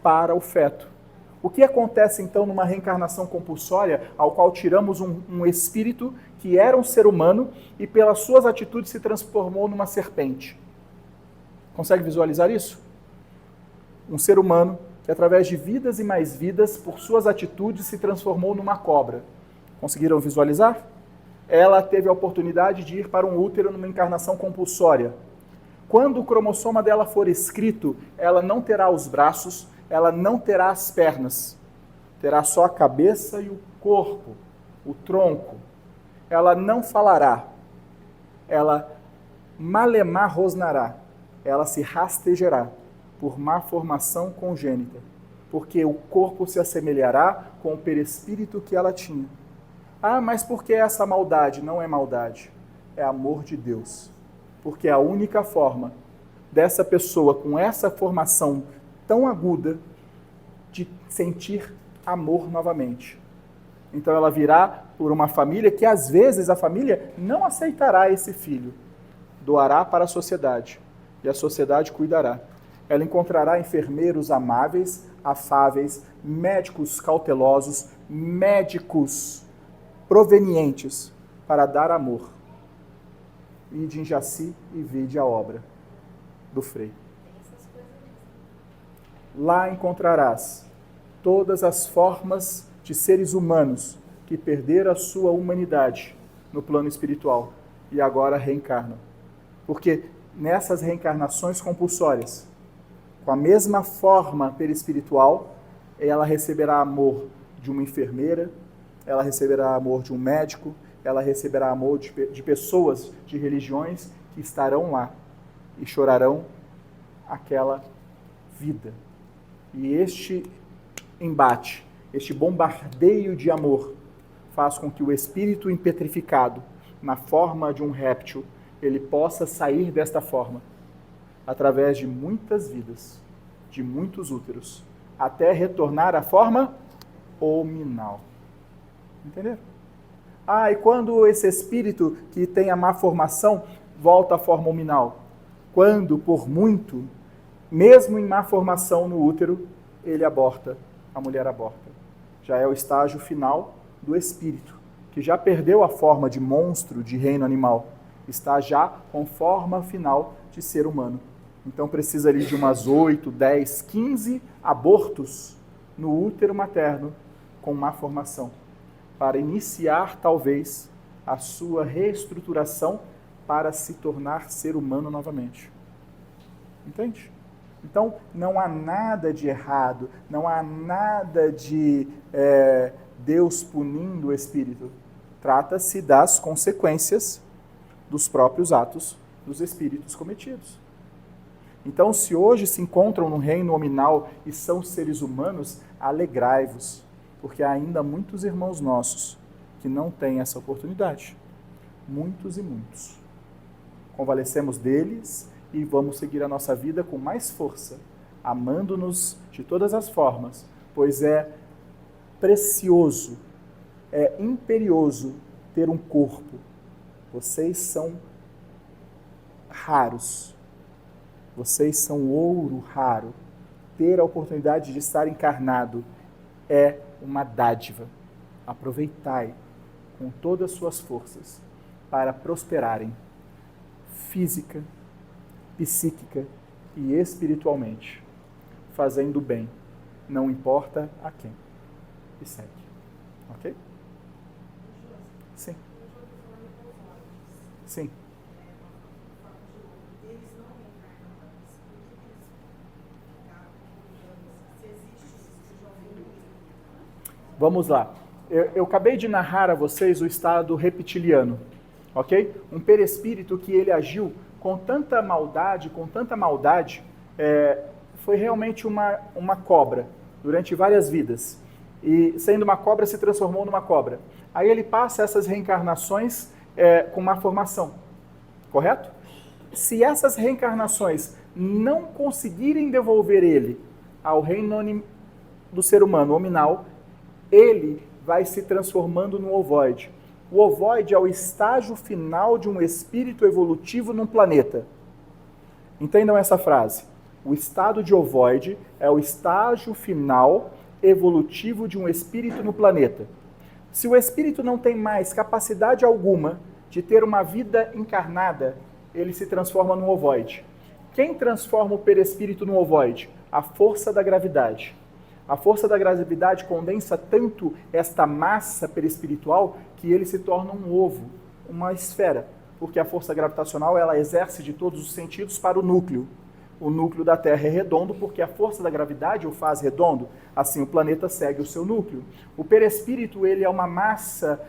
para o feto. O que acontece então numa reencarnação compulsória, ao qual tiramos um espírito que era um ser humano e pelas suas atitudes se transformou numa serpente? Consegue visualizar isso? Um ser humano que através de vidas e mais vidas, por suas atitudes, se transformou numa cobra. Conseguiram visualizar? Ela teve a oportunidade de ir para um útero numa encarnação compulsória. Quando o cromossoma dela for escrito, ela não terá os braços, ela não terá as pernas. Terá só a cabeça e o corpo, o tronco. Ela não falará. Ela malemar rosnará. Ela se rastejará por má formação congênita, porque o corpo se assemelhará com o perispírito que ela tinha. Ah, mas por que essa maldade? Não é maldade, é amor de Deus. Porque a única forma dessa pessoa com essa formação tão aguda de sentir amor novamente. Então ela virá por uma família que às vezes a família não aceitará esse filho, doará para a sociedade e a sociedade cuidará. Ela encontrará enfermeiros amáveis, afáveis, médicos cautelosos, médicos provenientes para dar amor. Ide em Jaci e vide a obra do Frei. Lá encontrarás todas as formas de seres humanos que perderam a sua humanidade no plano espiritual e agora reencarnam. Porque nessas reencarnações compulsórias, com a mesma forma perispiritual, ela receberá amor de uma enfermeira, ela receberá amor de um médico, ela receberá amor de pessoas de religiões que estarão lá e chorarão aquela vida. E este embate, este bombardeio de amor, faz com que o espírito impetrificado, na forma de um réptil, ele possa sair desta forma, através de muitas vidas, de muitos úteros, até retornar à forma hominal. Entenderam? Ah, e quando esse espírito que tem a má formação volta à forma hominal? Quando, por muito, mesmo em má formação no útero, ele aborta, a mulher aborta. Já é o estágio final do espírito, que já perdeu a forma de monstro de reino animal, está já com forma final de ser humano. Então precisa ali de umas 8, 10, 15 abortos no útero materno com má formação, para iniciar talvez a sua reestruturação para se tornar ser humano novamente. Entende? Então, não há nada de errado, não há nada de Deus punindo o espírito. Trata-se das consequências dos próprios atos dos espíritos cometidos. Então, se hoje se encontram no reino nominal e são seres humanos, alegrai-vos, porque há ainda muitos irmãos nossos que não têm essa oportunidade. Muitos e muitos. Convalescemos deles e vamos seguir a nossa vida com mais força, amando-nos de todas as formas, pois é precioso, é imperioso ter um corpo. Vocês são raros, vocês são ouro raro. Ter a oportunidade de estar encarnado é uma dádiva. Aproveitai com todas as suas forças para prosperarem física, psíquica e espiritualmente, fazendo bem, não importa a quem. E segue. Ok? Sim. Sim. Vamos lá. Eu acabei de narrar a vocês o estado reptiliano, ok? Um perispírito que ele agiu com tanta maldade, foi realmente uma cobra durante várias vidas. E sendo uma cobra, se transformou numa cobra. Aí ele passa essas reencarnações com má formação, correto? Se essas reencarnações não conseguirem devolver ele ao reino do ser humano, hominal, ele vai se transformando no ovoide. O ovoide é o estágio final de um espírito evolutivo num planeta. Entendam essa frase. O estado de ovoide é o estágio final evolutivo de um espírito no planeta. Se o espírito não tem mais capacidade alguma de ter uma vida encarnada, ele se transforma num ovoide. Quem transforma o perispírito num ovoide? A força da gravidade. A força da gravidade condensa tanto esta massa perispiritual que ele se torna um ovo, uma esfera, porque a força gravitacional ela exerce de todos os sentidos para o núcleo. O núcleo da Terra é redondo porque a força da gravidade o faz redondo, assim o planeta segue o seu núcleo. O perispírito ele é uma massa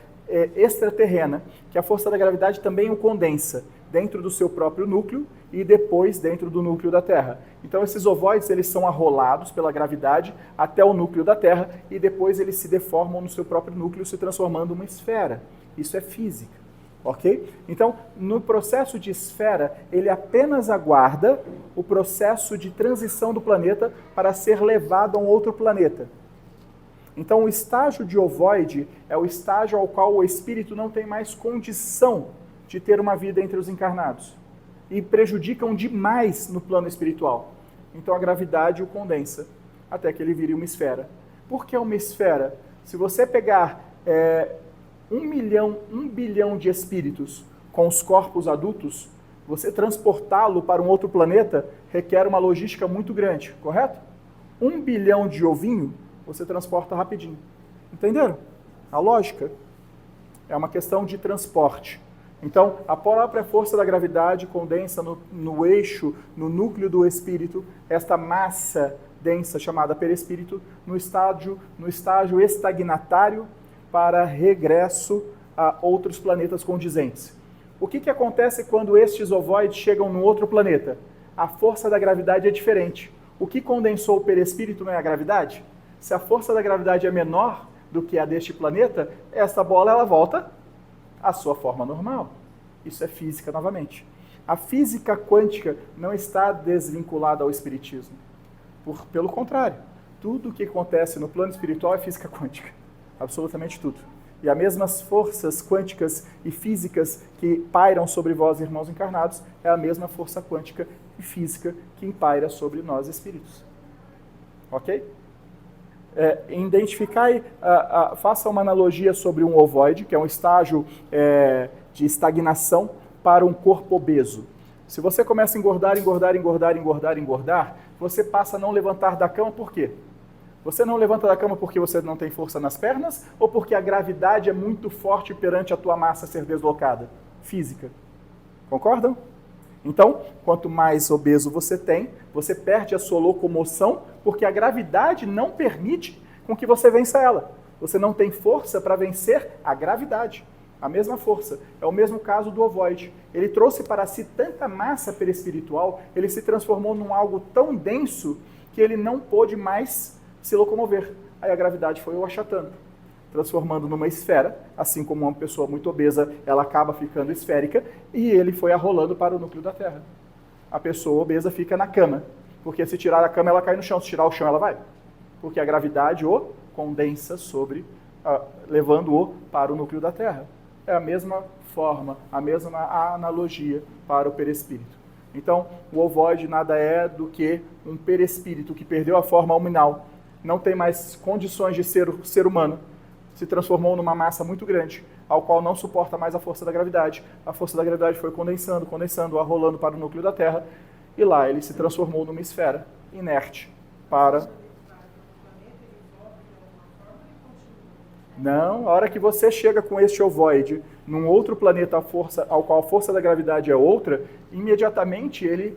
extraterrena, que a força da gravidade também o condensa. dentro do seu próprio núcleo e depois dentro do núcleo da Terra. Então esses ovoides eles são arrolados pela gravidade até o núcleo da Terra e depois eles se deformam no seu próprio núcleo, se transformando em uma esfera. Isso é física, ok? Então, no processo de esfera, ele apenas aguarda o processo de transição do planeta para ser levado a um outro planeta. Então, o estágio de ovoide é o estágio ao qual o espírito não tem mais condição de ter uma vida entre os encarnados. E prejudicam demais no plano espiritual. Então, a gravidade o condensa, até que ele vire uma esfera. Por que uma esfera? Se você pegar 1 bilhão de espíritos com os corpos adultos, você transportá-lo para um outro planeta requer uma logística muito grande, correto? 1 bilhão de ovinho, você transporta rapidinho. Entenderam? A lógica é uma questão de transporte. Então, a própria força da gravidade condensa no eixo, no núcleo do espírito, esta massa densa chamada perispírito, no estágio estagnatário para regresso a outros planetas condizentes. O que acontece quando estes ovoides chegam num outro planeta? A força da gravidade é diferente. O que condensou o perispírito não é a gravidade? Se a força da gravidade é menor do que a deste planeta, essa bola ela volta à sua forma normal. Isso é física novamente. A física quântica não está desvinculada ao espiritismo. Pelo contrário, tudo o que acontece no plano espiritual é física quântica. Absolutamente tudo. E as mesmas forças quânticas e físicas que pairam sobre vós, irmãos encarnados, é a mesma força quântica e física que paira sobre nós, espíritos. Ok? Identificai, faça uma analogia sobre um ovoide, que é um estágio de estagnação para um corpo obeso. Se você começa a engordar, você passa a não levantar da cama, por quê? Você não levanta da cama porque você não tem força nas pernas ou porque a gravidade é muito forte perante a tua massa ser deslocada? Física. Concordam? Então, quanto mais obeso você tem, você perde a sua locomoção porque a gravidade não permite com que você vença ela. Você não tem força para vencer a gravidade. A mesma força. É o mesmo caso do ovoide. Ele trouxe para si tanta massa perispiritual, ele se transformou num algo tão denso que ele não pôde mais se locomover. Aí a gravidade foi o achatando, transformando numa esfera, assim como uma pessoa muito obesa, ela acaba ficando esférica, e ele foi arrolando para o núcleo da Terra. A pessoa obesa fica na cama, porque se tirar a cama ela cai no chão, se tirar o chão ela vai. Porque a gravidade o condensa sobre, levando-o para o núcleo da Terra. É a mesma forma, a mesma analogia para o perispírito. Então, o ovoide nada é do que um perispírito que perdeu a forma alminal, não tem mais condições de ser humano, se transformou numa massa muito grande, ao qual não suporta mais a força da gravidade. A força da gravidade foi condensando, arrolando para o núcleo da Terra, e lá ele se transformou numa esfera inerte para... Não, a hora que você chega com este ovoide num outro planeta ao qual a força da gravidade é outra, imediatamente ele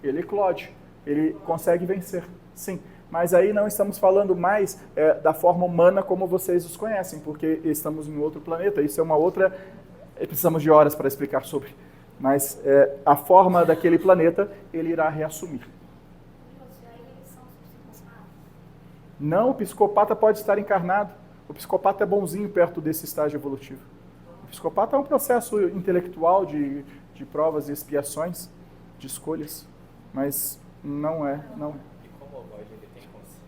eclode, ele consegue vencer, sim. Mas aí não estamos falando mais da forma humana como vocês os conhecem, porque estamos em outro planeta, isso é uma outra... Precisamos de horas para explicar sobre. Mas a forma daquele planeta, ele irá reassumir. Não, o psicopata pode estar encarnado. O psicopata é bonzinho perto desse estágio evolutivo. O psicopata é um processo intelectual de provas e expiações, de escolhas, mas não é. E como o ovoide ele tem consciência?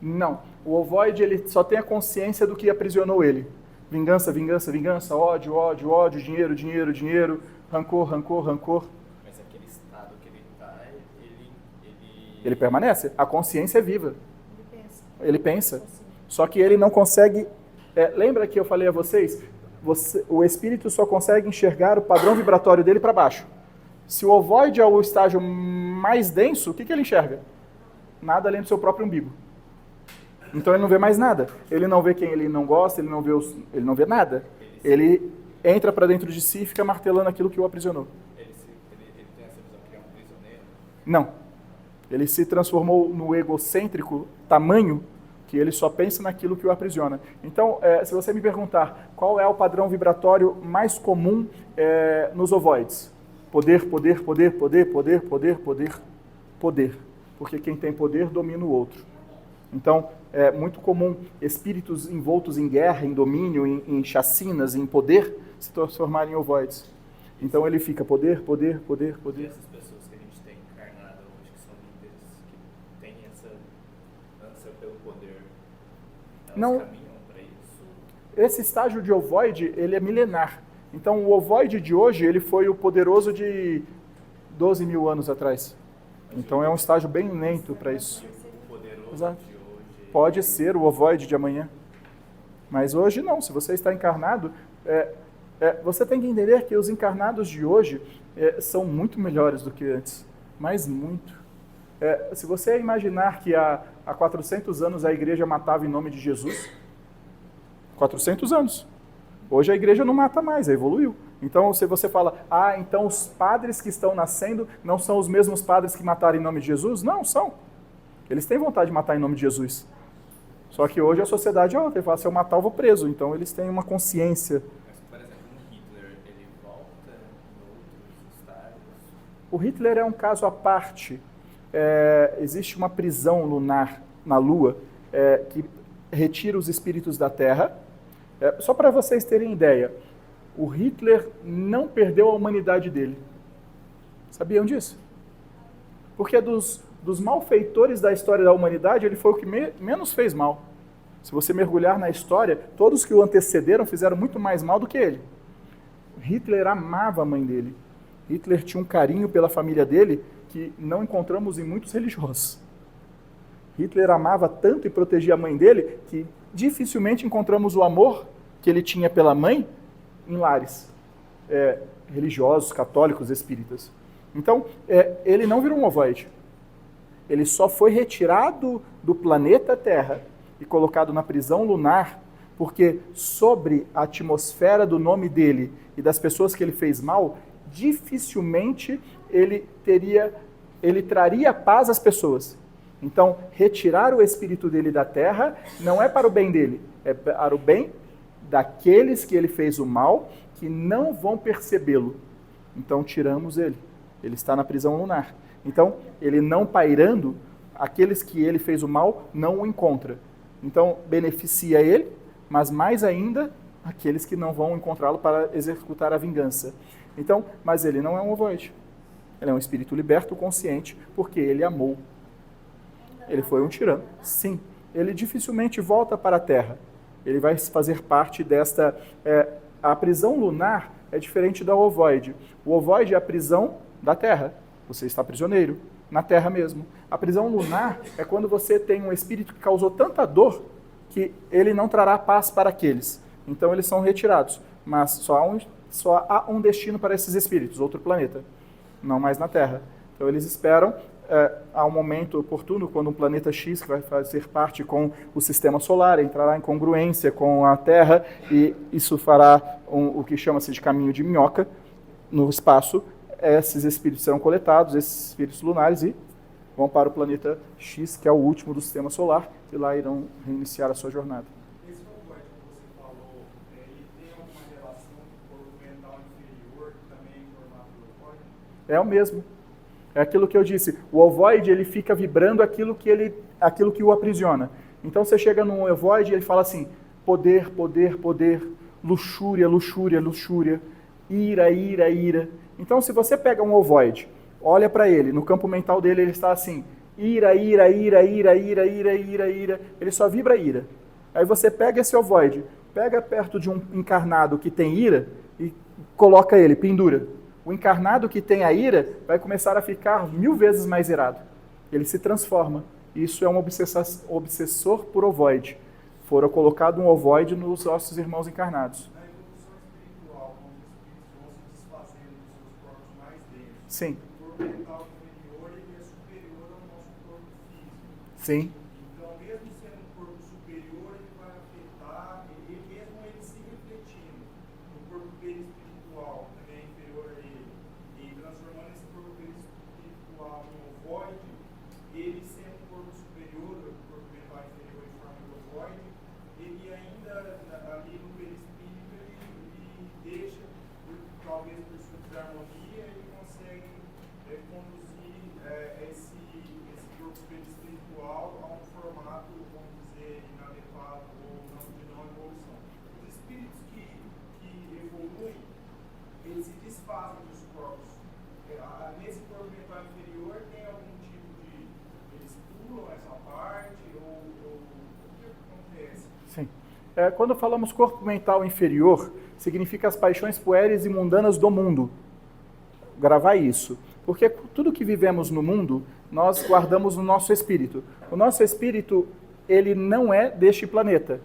Não, o ovoide ele só tem a consciência do que aprisionou ele. Vingança, vingança, vingança, ódio, ódio, ódio, dinheiro, dinheiro, dinheiro, rancor, rancor, rancor. Mas aquele estado que ele está, Ele permanece, a consciência é viva. Ele pensa. Só que ele não consegue... lembra que eu falei a vocês? O espírito só consegue enxergar o padrão vibratório dele para baixo. Se o ovoide é o estágio mais denso, o que ele enxerga? Nada além do seu próprio umbigo. Então ele não vê mais nada. Ele não vê quem ele não gosta, ele não vê nada. Ele entra para dentro de si e fica martelando aquilo que o aprisionou. Ele tem essa visão que é um prisioneiro? Não. Ele se transformou no egocêntrico tamanho que ele só pensa naquilo que o aprisiona. Então, se você me perguntar qual é o padrão vibratório mais comum nos ovoides, poder, poder, poder, poder, poder, poder, poder, poder, porque quem tem poder domina o outro. Então, é muito comum espíritos envoltos em guerra, em domínio, em chacinas, em poder, se transformarem em ovoides. Então ele fica poder, poder, poder, E poder. essas pessoas que a gente tem encarnado hoje, que são líderes, que têm essa ânsia pelo poder, elas Não. caminham para isso? Esse estágio de ovoide, ele é milenar. Então o ovoide de hoje, ele foi o poderoso de 12 mil anos atrás. Então é um estágio bem lento para isso. O poderoso Exato. de hoje... Pode ser o ovoide de amanhã. Mas hoje não, se você está encarnado, você tem que entender que os encarnados de hoje são muito melhores do que antes. Mas muito. Se você imaginar que há 400 anos a igreja matava em nome de Jesus, 400 anos. Hoje a igreja não mata mais, evoluiu. Então, se você fala, então os padres que estão nascendo não são os mesmos padres que mataram em nome de Jesus? Não, são. Eles têm vontade de matar em nome de Jesus. Só que hoje a sociedade, ele fala, se eu matar eu vou preso. Então eles têm uma consciência. Mas, por exemplo, no Hitler, ele volta em outros estágios? O Hitler é um caso à parte. Existe uma prisão lunar na Lua que retira os espíritos da Terra. Só para vocês terem ideia, o Hitler não perdeu a humanidade dele. Sabiam disso? Porque dos malfeitores da história da humanidade, ele foi o que menos fez mal. Se você mergulhar na história, todos que o antecederam fizeram muito mais mal do que ele. Hitler amava a mãe dele. Hitler tinha um carinho pela família dele que não encontramos em muitos religiosos. Hitler amava tanto e protegia a mãe dele que dificilmente encontramos o amor que ele tinha pela mãe em lares religiosos, católicos, espíritas. Então, ele não virou um ovoide. Ele só foi retirado do planeta Terra e colocado na prisão lunar, porque sobre a atmosfera do nome dele e das pessoas que ele fez mal, dificilmente ele traria paz às pessoas. Então, retirar o espírito dele da Terra não é para o bem dele, é para o bem daqueles que ele fez o mal, que não vão percebê-lo. Então, tiramos ele. Ele está na prisão lunar. Então, ele não pairando, aqueles que ele fez o mal não o encontra. Então, beneficia ele, mas mais ainda, aqueles que não vão encontrá-lo para executar a vingança. Então, mas ele não é um ovoide. Ele é um espírito liberto, consciente, porque ele amou. Ele foi um tirano. Sim, ele dificilmente volta para a Terra. Ele vai fazer parte desta... a prisão lunar é diferente da ovoide. O ovoide é a prisão da Terra. Você está prisioneiro, na Terra mesmo. A prisão lunar é quando você tem um espírito que causou tanta dor que ele não trará paz para aqueles. Então eles são retirados. Mas só há um destino para esses espíritos, outro planeta. Não mais na Terra. Então eles esperam há um momento oportuno, quando um planeta X, que vai fazer parte com o sistema solar, entrará em congruência com a Terra, e isso fará o que chama-se de caminho de minhoca no espaço. Esses espíritos serão coletados, esses espíritos lunares, e vão para o planeta X, que é o último do sistema solar, e lá irão reiniciar a sua jornada. Esse ovoide que você falou, ele tem alguma relação com o corpo mental inferior, que também é em formato de ovoide? É o mesmo. É aquilo que eu disse. O ovoide, ele fica vibrando aquilo que o aprisiona. Então você chega num ovoide e ele fala assim, poder, poder, poder, luxúria, luxúria, luxúria, ira, ira, ira. Então se você pega um ovoide, olha para ele, no campo mental dele ele está assim, ira, ira, ira, ira, ira, ira, ira, ira, ele só vibra ira. Aí você pega esse ovoide, pega perto de um encarnado que tem ira e coloca ele, pendura. O encarnado que tem a ira vai começar a ficar 1000 vezes mais irado. Ele se transforma. Isso é um obsessor por ovoide. Fora colocado um ovoide nos nossos irmãos encarnados. Na evolução espiritual, quando os espíritos vão se desfazendo dos seus corpos mais densos, Sim, o corpo mental inferior ele é superior ao nosso corpo físico. sim, Então, mesmo sendo um corpo superior, ele vai afetar, mesmo ele se refletindo no corpo dele espiritual, também é inferior a ele, e transformando esse corpo dele espiritual em ovoide, ele sendo um corpo superior, o corpo mental inferior em forma de Quando falamos corpo mental inferior, significa as paixões puéreis e mundanas do mundo. Gravar isso. Porque tudo que vivemos no mundo, nós guardamos no nosso espírito. O nosso espírito, ele não é deste planeta.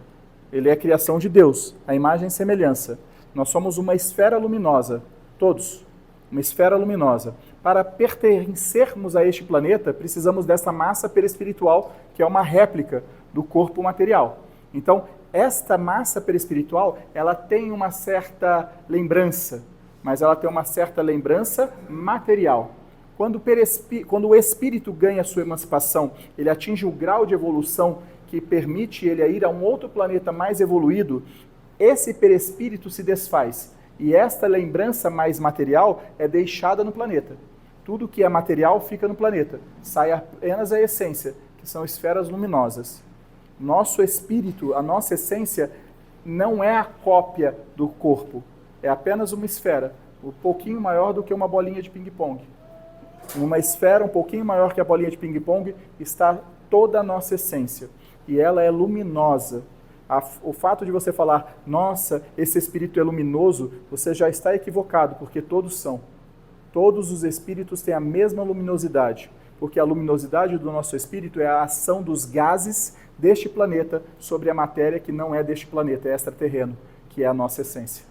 Ele é a criação de Deus, a imagem e semelhança. Nós somos uma esfera luminosa, todos, uma esfera luminosa. Para pertencermos a este planeta, precisamos dessa massa perispiritual, que é uma réplica do corpo material. Então, esta massa perispiritual, ela tem uma certa lembrança, mas ela tem uma certa lembrança material. Quando o espírito ganha sua emancipação, ele atinge o grau de evolução que permite ele ir a um outro planeta mais evoluído, esse perispírito se desfaz. E esta lembrança mais material é deixada no planeta. Tudo que é material fica no planeta. Sai apenas a essência, que são esferas luminosas. Nosso espírito, a nossa essência, não é a cópia do corpo. É apenas uma esfera, um pouquinho maior do que uma bolinha de ping-pong. Numa esfera um pouquinho maior que a bolinha de ping-pong está toda a nossa essência. E ela é luminosa. O fato de você falar, nossa, esse espírito é luminoso, você já está equivocado, porque todos são. Todos os espíritos têm a mesma luminosidade, porque a luminosidade do nosso espírito é a ação dos gases deste planeta sobre a matéria que não é deste planeta, é extraterreno, que é a nossa essência.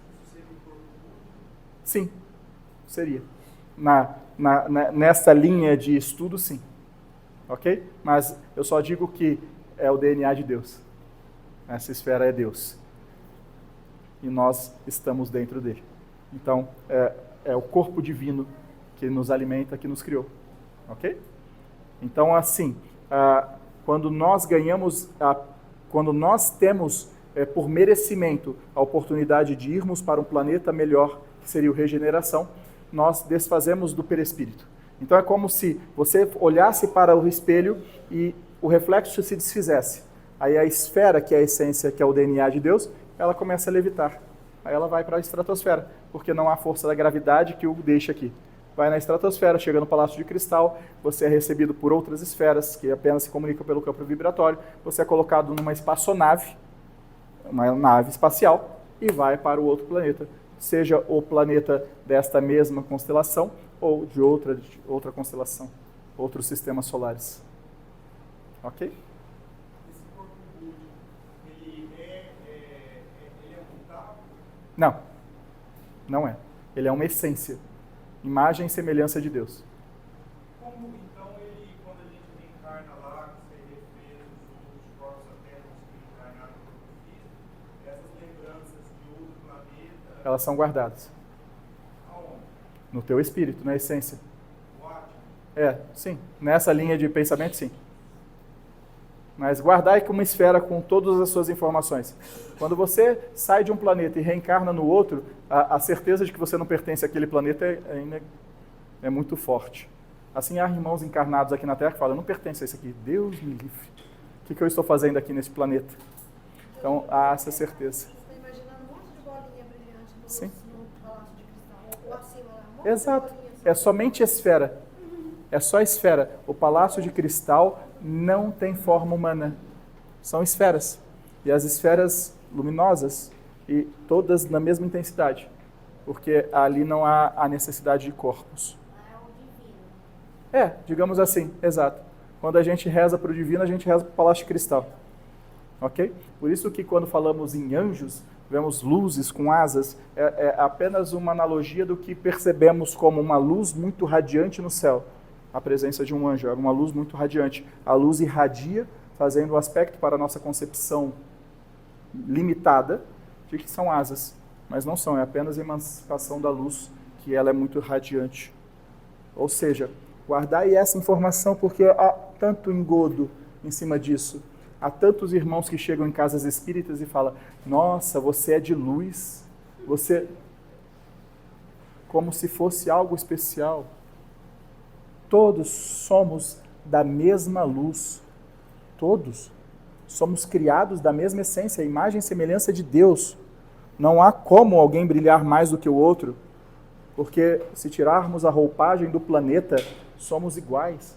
Sim, seria. Nessa linha de estudo, sim. Ok? Mas eu só digo que é o DNA de Deus. Essa esfera é Deus. E nós estamos dentro dele. Então, é o corpo divino que nos alimenta, que nos criou. Ok? Então, assim, quando nós ganhamos, quando nós temos por merecimento a oportunidade de irmos para um planeta melhor, que seria o regeneração, nós desfazemos do perispírito. Então é como se você olhasse para o espelho e o reflexo se desfizesse. Aí a esfera, que é a essência, que é o DNA de Deus, ela começa a levitar. Aí ela vai para a estratosfera, porque não há força da gravidade que o deixa aqui. Vai na estratosfera, chega no Palácio de Cristal, você é recebido por outras esferas, que apenas se comunicam pelo campo vibratório, você é colocado numa espaçonave, uma nave espacial, e vai para o outro planeta. Seja o planeta desta mesma constelação, ou de outra constelação, outros sistemas solares. Ok? Esse corpo búdico, ele é mutável? Não, não é. Ele é uma essência, imagem e semelhança de Deus. Como então ele, quando a gente reencarna lá, que você refez os outros corpos até conseguir reencarnar no corpo físico, essas lembranças de outro planeta... Elas são guardadas. Aonde? No teu espírito, na essência. O átomo? Sim. Nessa linha de pensamento, sim. Mas guardar como uma esfera com todas as suas informações. Quando você sai de um planeta e reencarna no outro, a certeza de que você não pertence àquele planeta é muito forte. Assim, há irmãos encarnados aqui na Terra que falam, eu não pertenço a isso aqui, Deus me livre. O que eu estou fazendo aqui nesse planeta? Então, há essa certeza. Você está imaginando um monte de bolinha brilhante Sim. no Palácio de Cristal, ou acima lá, um monte Exato. de bolinhas. É somente esfera. É só esfera. O Palácio de Cristal não tem forma humana. São esferas. E as esferas luminosas, e todas na mesma intensidade. Porque ali não há a necessidade de corpos. É o divino. Digamos assim, exato. Quando a gente reza para o divino, a gente reza para o Palácio de Cristal. Ok? Por isso que quando falamos em anjos, vemos luzes com asas, é apenas uma analogia do que percebemos como uma luz muito radiante no céu. A presença de um anjo, é uma luz muito radiante. A luz irradia, fazendo o aspecto para a nossa concepção limitada de que são asas. Mas não são, é apenas a emancipação da luz, que ela é muito radiante. Ou seja, guardai essa informação porque há tanto engodo em cima disso. Há tantos irmãos que chegam em casas espíritas e falam, nossa, você é de luz, você... Como se fosse algo especial. Todos somos da mesma luz. Todos. Somos criados da mesma essência, a imagem e semelhança de Deus. Não há como alguém brilhar mais do que o outro, porque se tirarmos a roupagem do planeta, somos iguais.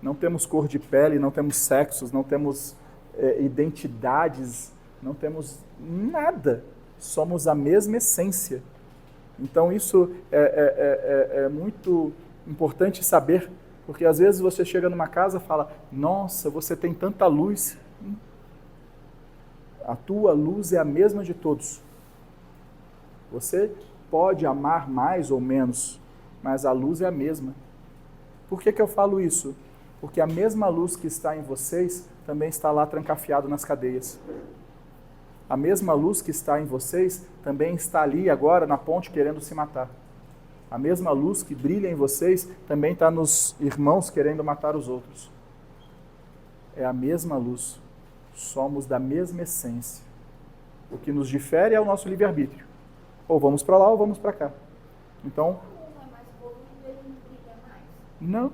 Não temos cor de pele, não temos sexos, não temos identidades Não temos nada. Somos a mesma essência. Então isso é muito importante saber, porque às vezes você chega numa casa e fala, nossa, você tem tanta luz. A tua luz é a mesma de todos. Você pode amar mais ou menos, mas a luz é a mesma. Por que eu falo isso? Porque a mesma luz que está em vocês também está lá trancafiado nas cadeias. A mesma luz que está em vocês também está ali agora na ponte querendo se matar. A mesma luz que brilha em vocês também está nos irmãos querendo matar os outros. É a mesma luz. Somos da mesma essência. O que nos difere é o nosso livre-arbítrio. Ou vamos para lá ou vamos para cá. Então, Um é mais volume, ele não brilha mais. não,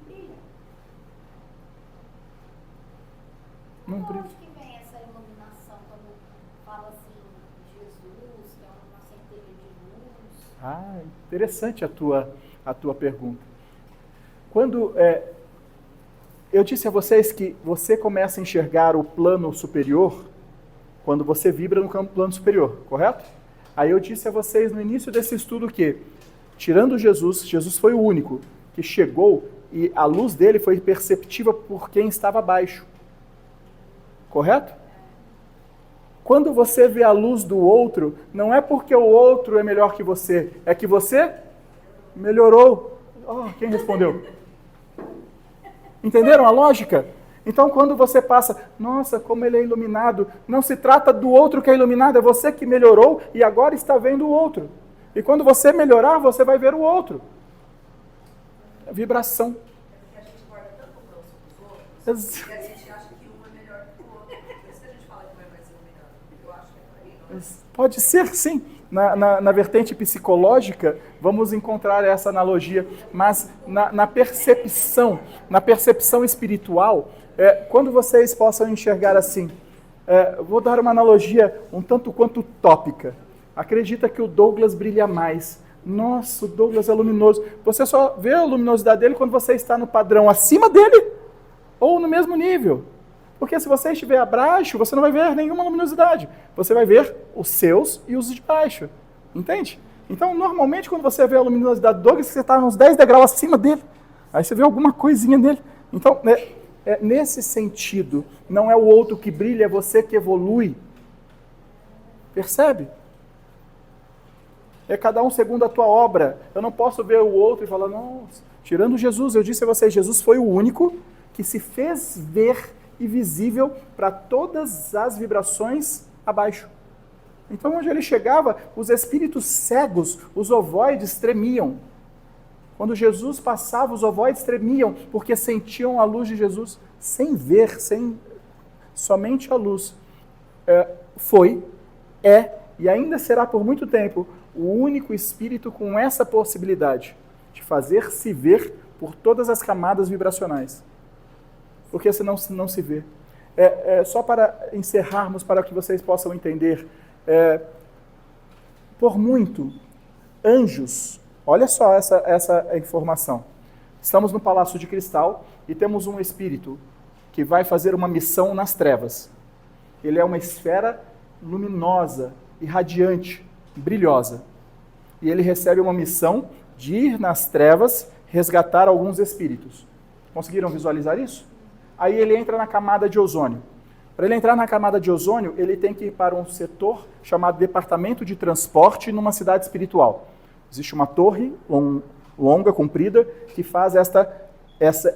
Brilha. não De brilha. onde que vem essa iluminação quando fala assim, Jesus, que é uma centelha de luz? Ah, interessante a tua pergunta. Quando eu disse a vocês que você começa a enxergar o plano superior quando você vibra no campo plano superior, correto? Aí eu disse a vocês no início desse estudo que, tirando Jesus, Jesus foi o único que chegou e a luz dele foi perceptível por quem estava abaixo. Correto? Quando você vê a luz do outro, não é porque o outro é melhor que você, é que você melhorou. Oh, quem respondeu? Entenderam a lógica? Então, quando você passa, nossa, como ele é iluminado, não se trata do outro que é iluminado, é você que melhorou e agora está vendo o outro. E quando você melhorar, você vai ver o outro. É vibração. É porque a gente guarda tanto o ranço dos outros, que a gente acha que um é melhor que o outro. Por isso que a gente fala que um é mais iluminado. Eu acho que é por aí, não é? Pode ser, sim. Na vertente psicológica, vamos encontrar essa analogia, mas na percepção espiritual, quando vocês possam enxergar assim, vou dar uma analogia um tanto quanto utópica. Acredita que o Douglas brilha mais. Nossa, o Douglas é luminoso. Você só vê a luminosidade dele quando você está no padrão acima dele ou no mesmo nível. Porque se você estiver abaixo, você não vai ver nenhuma luminosidade. Você vai ver os seus e os de baixo. Entende? Então, normalmente, quando você vê a luminosidade do Douglas, você está uns 10 degraus acima dele. Aí você vê alguma coisinha nele. Então, nesse sentido, não é o outro que brilha, é você que evolui. Percebe? É cada um segundo a tua obra. Eu não posso ver o outro e falar, nossa, tirando Jesus, eu disse a vocês, Jesus foi o único que se fez ver e visível para todas as vibrações abaixo. Então, onde ele chegava, os espíritos cegos, os ovoides tremiam. Quando Jesus passava, os ovoides tremiam, porque sentiam a luz de Jesus, sem ver, somente a luz. Foi, e ainda será por muito tempo, o único espírito com essa possibilidade de fazer-se ver por todas as camadas vibracionais. Porque senão não se vê. Só para encerrarmos, para que vocês possam entender, por muito, anjos, olha só essa informação. Estamos no Palácio de Cristal e temos um espírito que vai fazer uma missão nas trevas. Ele é uma esfera luminosa, irradiante, brilhosa. E ele recebe uma missão de ir nas trevas resgatar alguns espíritos. Conseguiram visualizar isso? Aí ele entra na camada de ozônio. Para ele entrar na camada de ozônio, ele tem que ir para um setor chamado Departamento de Transporte numa cidade espiritual. Existe uma torre longa, comprida, que faz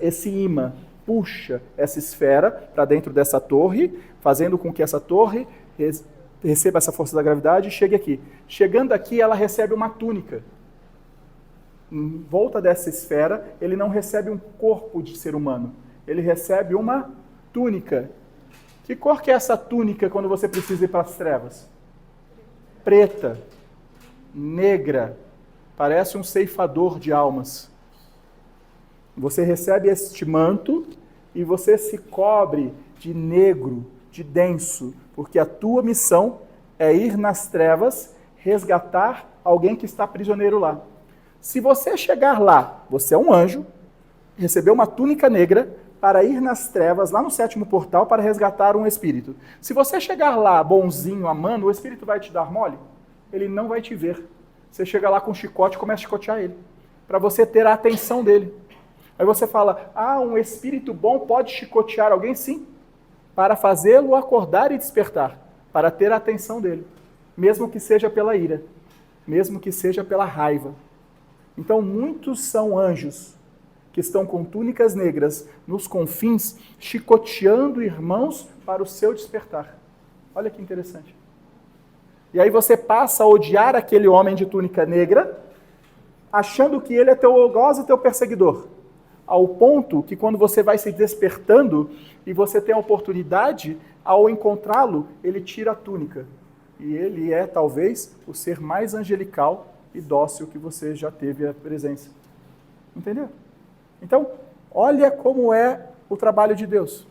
esse imã, puxa essa esfera para dentro dessa torre, fazendo com que essa torre receba essa força da gravidade e chegue aqui. Chegando aqui, ela recebe uma túnica. Em volta dessa esfera, ele não recebe um corpo de ser humano. Ele recebe uma túnica. Que cor que é essa túnica quando você precisa ir para as trevas? Preta, negra, parece um ceifador de almas. Você recebe este manto e você se cobre de negro, de denso, porque a tua missão é ir nas trevas, resgatar alguém que está prisioneiro lá. Se você chegar lá, você é um anjo, recebeu uma túnica negra, para ir nas trevas, lá no 7º portal, para resgatar um espírito. Se você chegar lá bonzinho, amando, o espírito vai te dar mole? Ele não vai te ver. Você chega lá com um chicote e começa a chicotear ele, para você ter a atenção dele. Aí você fala, um espírito bom pode chicotear alguém? Sim, para fazê-lo acordar e despertar, para ter a atenção dele, mesmo que seja pela ira, mesmo que seja pela raiva. Então, muitos são anjos que estão com túnicas negras nos confins, chicoteando irmãos para o seu despertar. Olha que interessante. E aí você passa a odiar aquele homem de túnica negra, achando que ele é teu algoz e teu perseguidor. Ao ponto que quando você vai se despertando e você tem a oportunidade, ao encontrá-lo, ele tira a túnica. E ele é, talvez, o ser mais angelical e dócil que você já teve a presença. Entendeu? Então, olha como é o trabalho de Deus.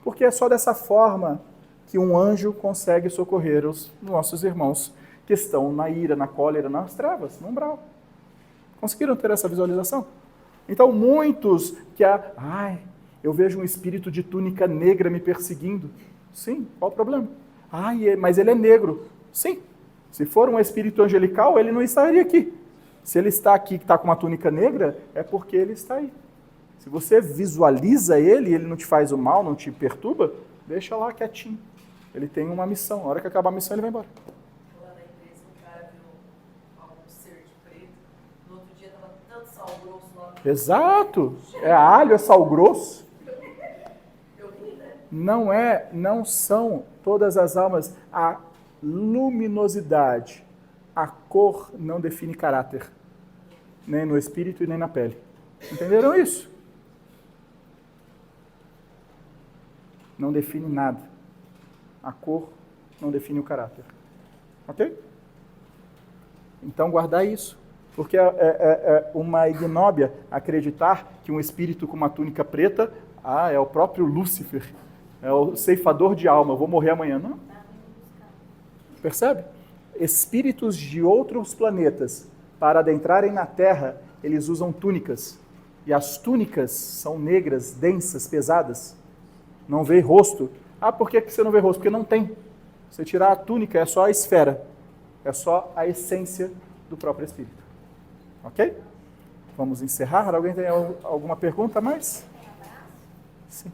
Porque é só dessa forma que um anjo consegue socorrer os nossos irmãos que estão na ira, na cólera, nas trevas, no umbral. Conseguiram ter essa visualização? Então, muitos que eu vejo um espírito de túnica negra me perseguindo. Sim, qual o problema? Mas ele é negro. Sim, se for um espírito angelical, ele não estaria aqui. Se ele está aqui, que está com uma túnica negra, é porque ele está aí. Se você visualiza ele, ele não te faz o mal, não te perturba, deixa lá quietinho. Ele tem uma missão. Na hora que acabar a missão, ele vai embora. Lá na empresa, um cara viu algum ser de preto. No outro dia, estava tanto sal grosso lá. Exato. É alho, é sal grosso. Eu ri, né? Não são todas as almas. A luminosidade, a cor não define caráter. Nem no espírito e nem na pele. Entenderam isso? Não define nada. A cor não define o caráter. Ok? Então, guardar isso. Porque é uma ignóbia acreditar que um espírito com uma túnica preta, é o próprio Lúcifer, é o ceifador de alma, eu vou morrer amanhã. Não. Percebe? Espíritos de outros planetas, para adentrarem na Terra, eles usam túnicas. E as túnicas são negras, densas, pesadas. Não vê rosto. Por que você não vê rosto? Porque não tem. Você tirar a túnica, é só a esfera. É só a essência do próprio Espírito. Ok? Vamos encerrar. Alguém tem alguma pergunta a mais? Sim.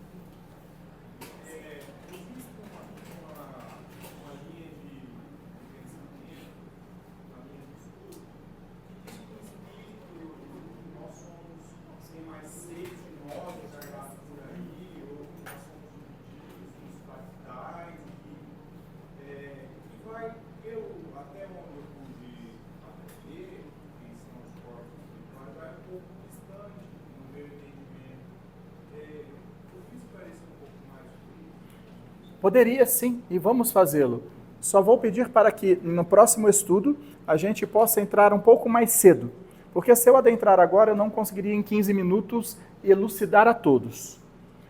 Poderia sim, e vamos fazê-lo. Só vou pedir para que no próximo estudo a gente possa entrar um pouco mais cedo. Porque se eu adentrar agora, eu não conseguiria em 15 minutos elucidar a todos.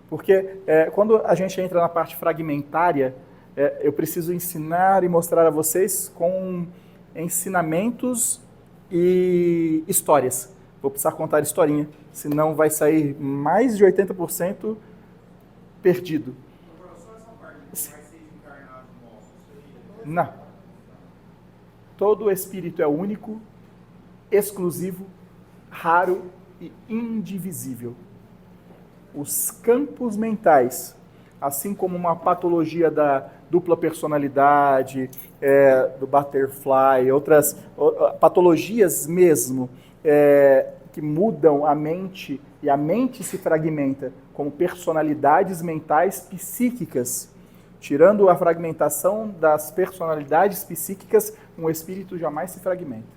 Porque quando a gente entra na parte fragmentária, eu preciso ensinar e mostrar a vocês com ensinamentos e histórias. Vou precisar contar historinha, senão vai sair mais de 80% perdido. Não. Todo espírito é único, exclusivo, raro e indivisível. Os campos mentais, assim como uma patologia da dupla personalidade, do butterfly, outras patologias mesmo, que mudam a mente e a mente se fragmenta como personalidades mentais psíquicas. Tirando a fragmentação das personalidades psíquicas, um espírito jamais se fragmenta.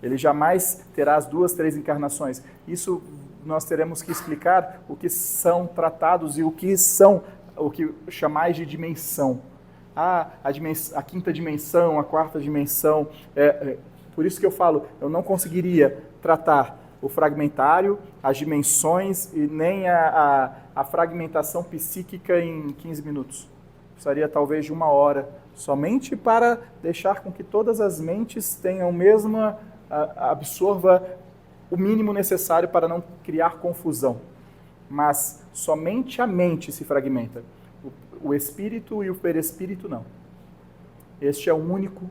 Ele jamais terá as 2, 3 encarnações. Isso nós teremos que explicar o que são tratados e o que chamais de dimensão. A 5ª dimensão, a 4ª dimensão. Por isso que eu falo, eu não conseguiria tratar o fragmentário, as dimensões e nem a fragmentação psíquica em 15 minutos. Precisaria talvez de 1 hora, somente para deixar com que todas as mentes tenham absorva o mínimo necessário para não criar confusão. Mas Somente a mente se fragmenta. O espírito e o perispírito não. Este é o único,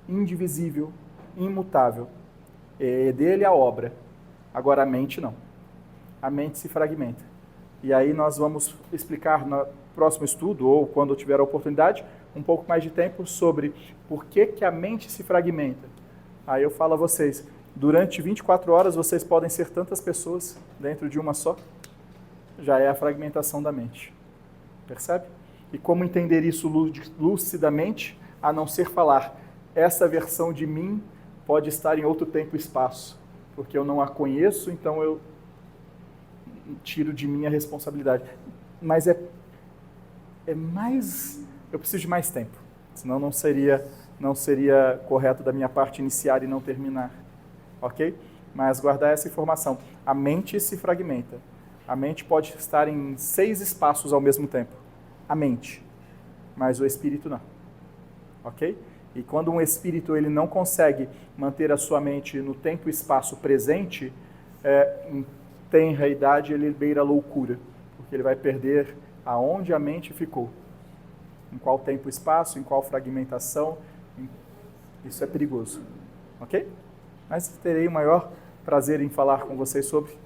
indivisível, imutável. É dele a obra. Agora a mente não. A mente se fragmenta. E aí nós vamos explicar no próximo estudo, ou quando eu tiver a oportunidade, um pouco mais de tempo, sobre por que a mente se fragmenta. Aí eu falo a vocês, durante 24 horas vocês podem ser tantas pessoas dentro de uma só. Já é a fragmentação da mente. Percebe? E como entender isso lucidamente, a não ser falar, essa versão de mim pode estar em outro tempo e espaço, porque eu não a conheço, então eu tiro de mim a responsabilidade. Mas é mais... Eu preciso de mais tempo, senão não seria correto da minha parte iniciar e não terminar. Ok? Mas guardar essa informação. A mente se fragmenta. A mente pode estar em 6 espaços ao mesmo tempo. A mente. Mas o espírito não. Ok? E quando um espírito ele não consegue manter a sua mente no tempo e espaço presente, em tenra idade ele beira a loucura. Porque ele vai perder aonde a mente ficou. Em qual tempo e espaço, em qual fragmentação. Isso é perigoso. Ok? Mas terei o maior prazer em falar com vocês sobre.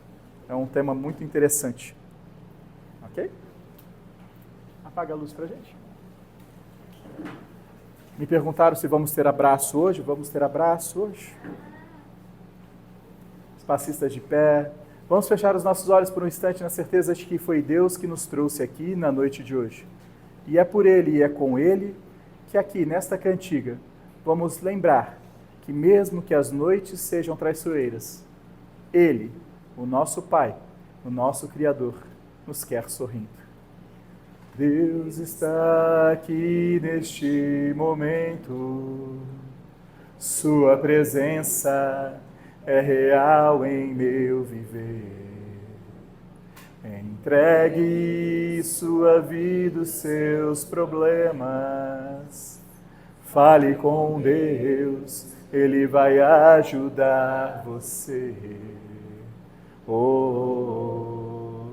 É um tema muito interessante. Ok? Apaga a luz pra gente. Me perguntaram se vamos ter abraço hoje. Vamos ter abraço hoje. Os passistas de pé. Vamos fechar os nossos olhos por um instante na certeza de que foi Deus que nos trouxe aqui na noite de hoje. E é por Ele e é com Ele que aqui, nesta cantiga, vamos lembrar que mesmo que as noites sejam traiçoeiras, Ele, o nosso Pai, o nosso Criador, nos quer sorrindo. Deus está aqui neste momento, Sua presença é real em meu viver. Entregue sua vida, os seus problemas, fale com Deus, Ele vai ajudar você. Oh,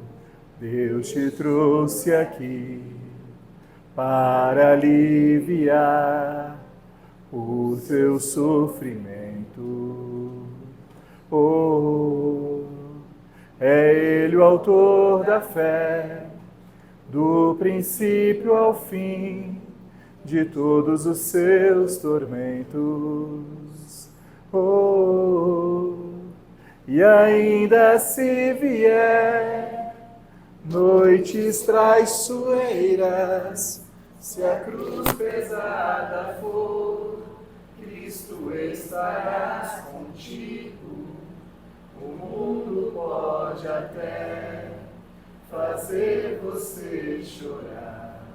Deus te trouxe aqui para aliviar o teu sofrimento. Oh, é Ele o autor da fé, do princípio ao fim, de todos os seus tormentos. Oh, e ainda se vier noites traiçoeiras, se a cruz pesada for, Cristo estará contigo. O mundo pode até fazer você chorar,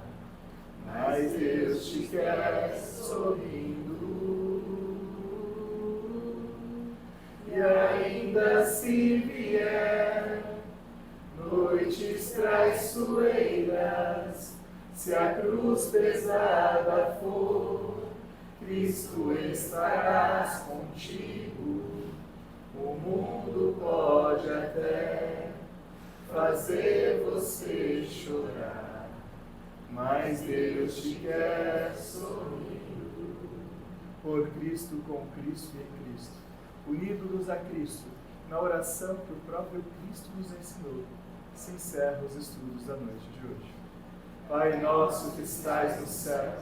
mas Deus te quer sorrindo. E ainda se vier noites traiçoeiras, se a cruz pesada for, Cristo estará contigo. O mundo pode até fazer você chorar, mas Deus te quer sorrindo. Por Cristo, com Cristo e em Cristo, unidos a Cristo, na oração que o próprio Cristo nos ensinou, se encerram os estudos da noite de hoje. Pai nosso que estais nos céus,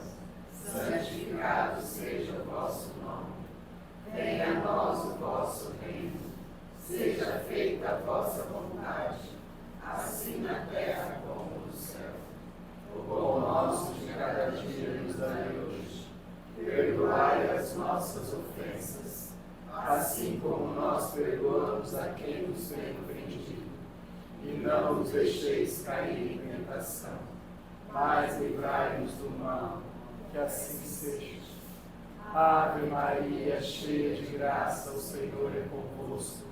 santificado seja o vosso nome. Venha a nós o vosso reino, seja feita a vossa vontade, assim na terra como no céu. O pão nosso de cada dia nos dai hoje. Perdoai as nossas ofensas, assim como nós perdoamos a quem nos tem ofendido. E não nos deixeis cair em tentação, mas livrai-nos do mal, que assim seja. Ave Maria, cheia de graça, o Senhor é convosco.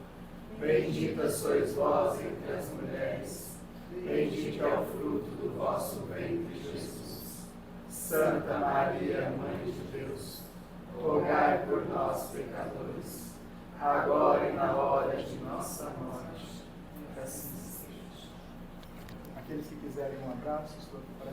Bendita sois vós entre as mulheres, bendito é o fruto do vosso ventre, Jesus. Santa Maria, Mãe de Deus, rogai por nós, pecadores, agora e na hora de nossa morte. Que assim seja. Aqueles que quiserem um abraço, estou aqui para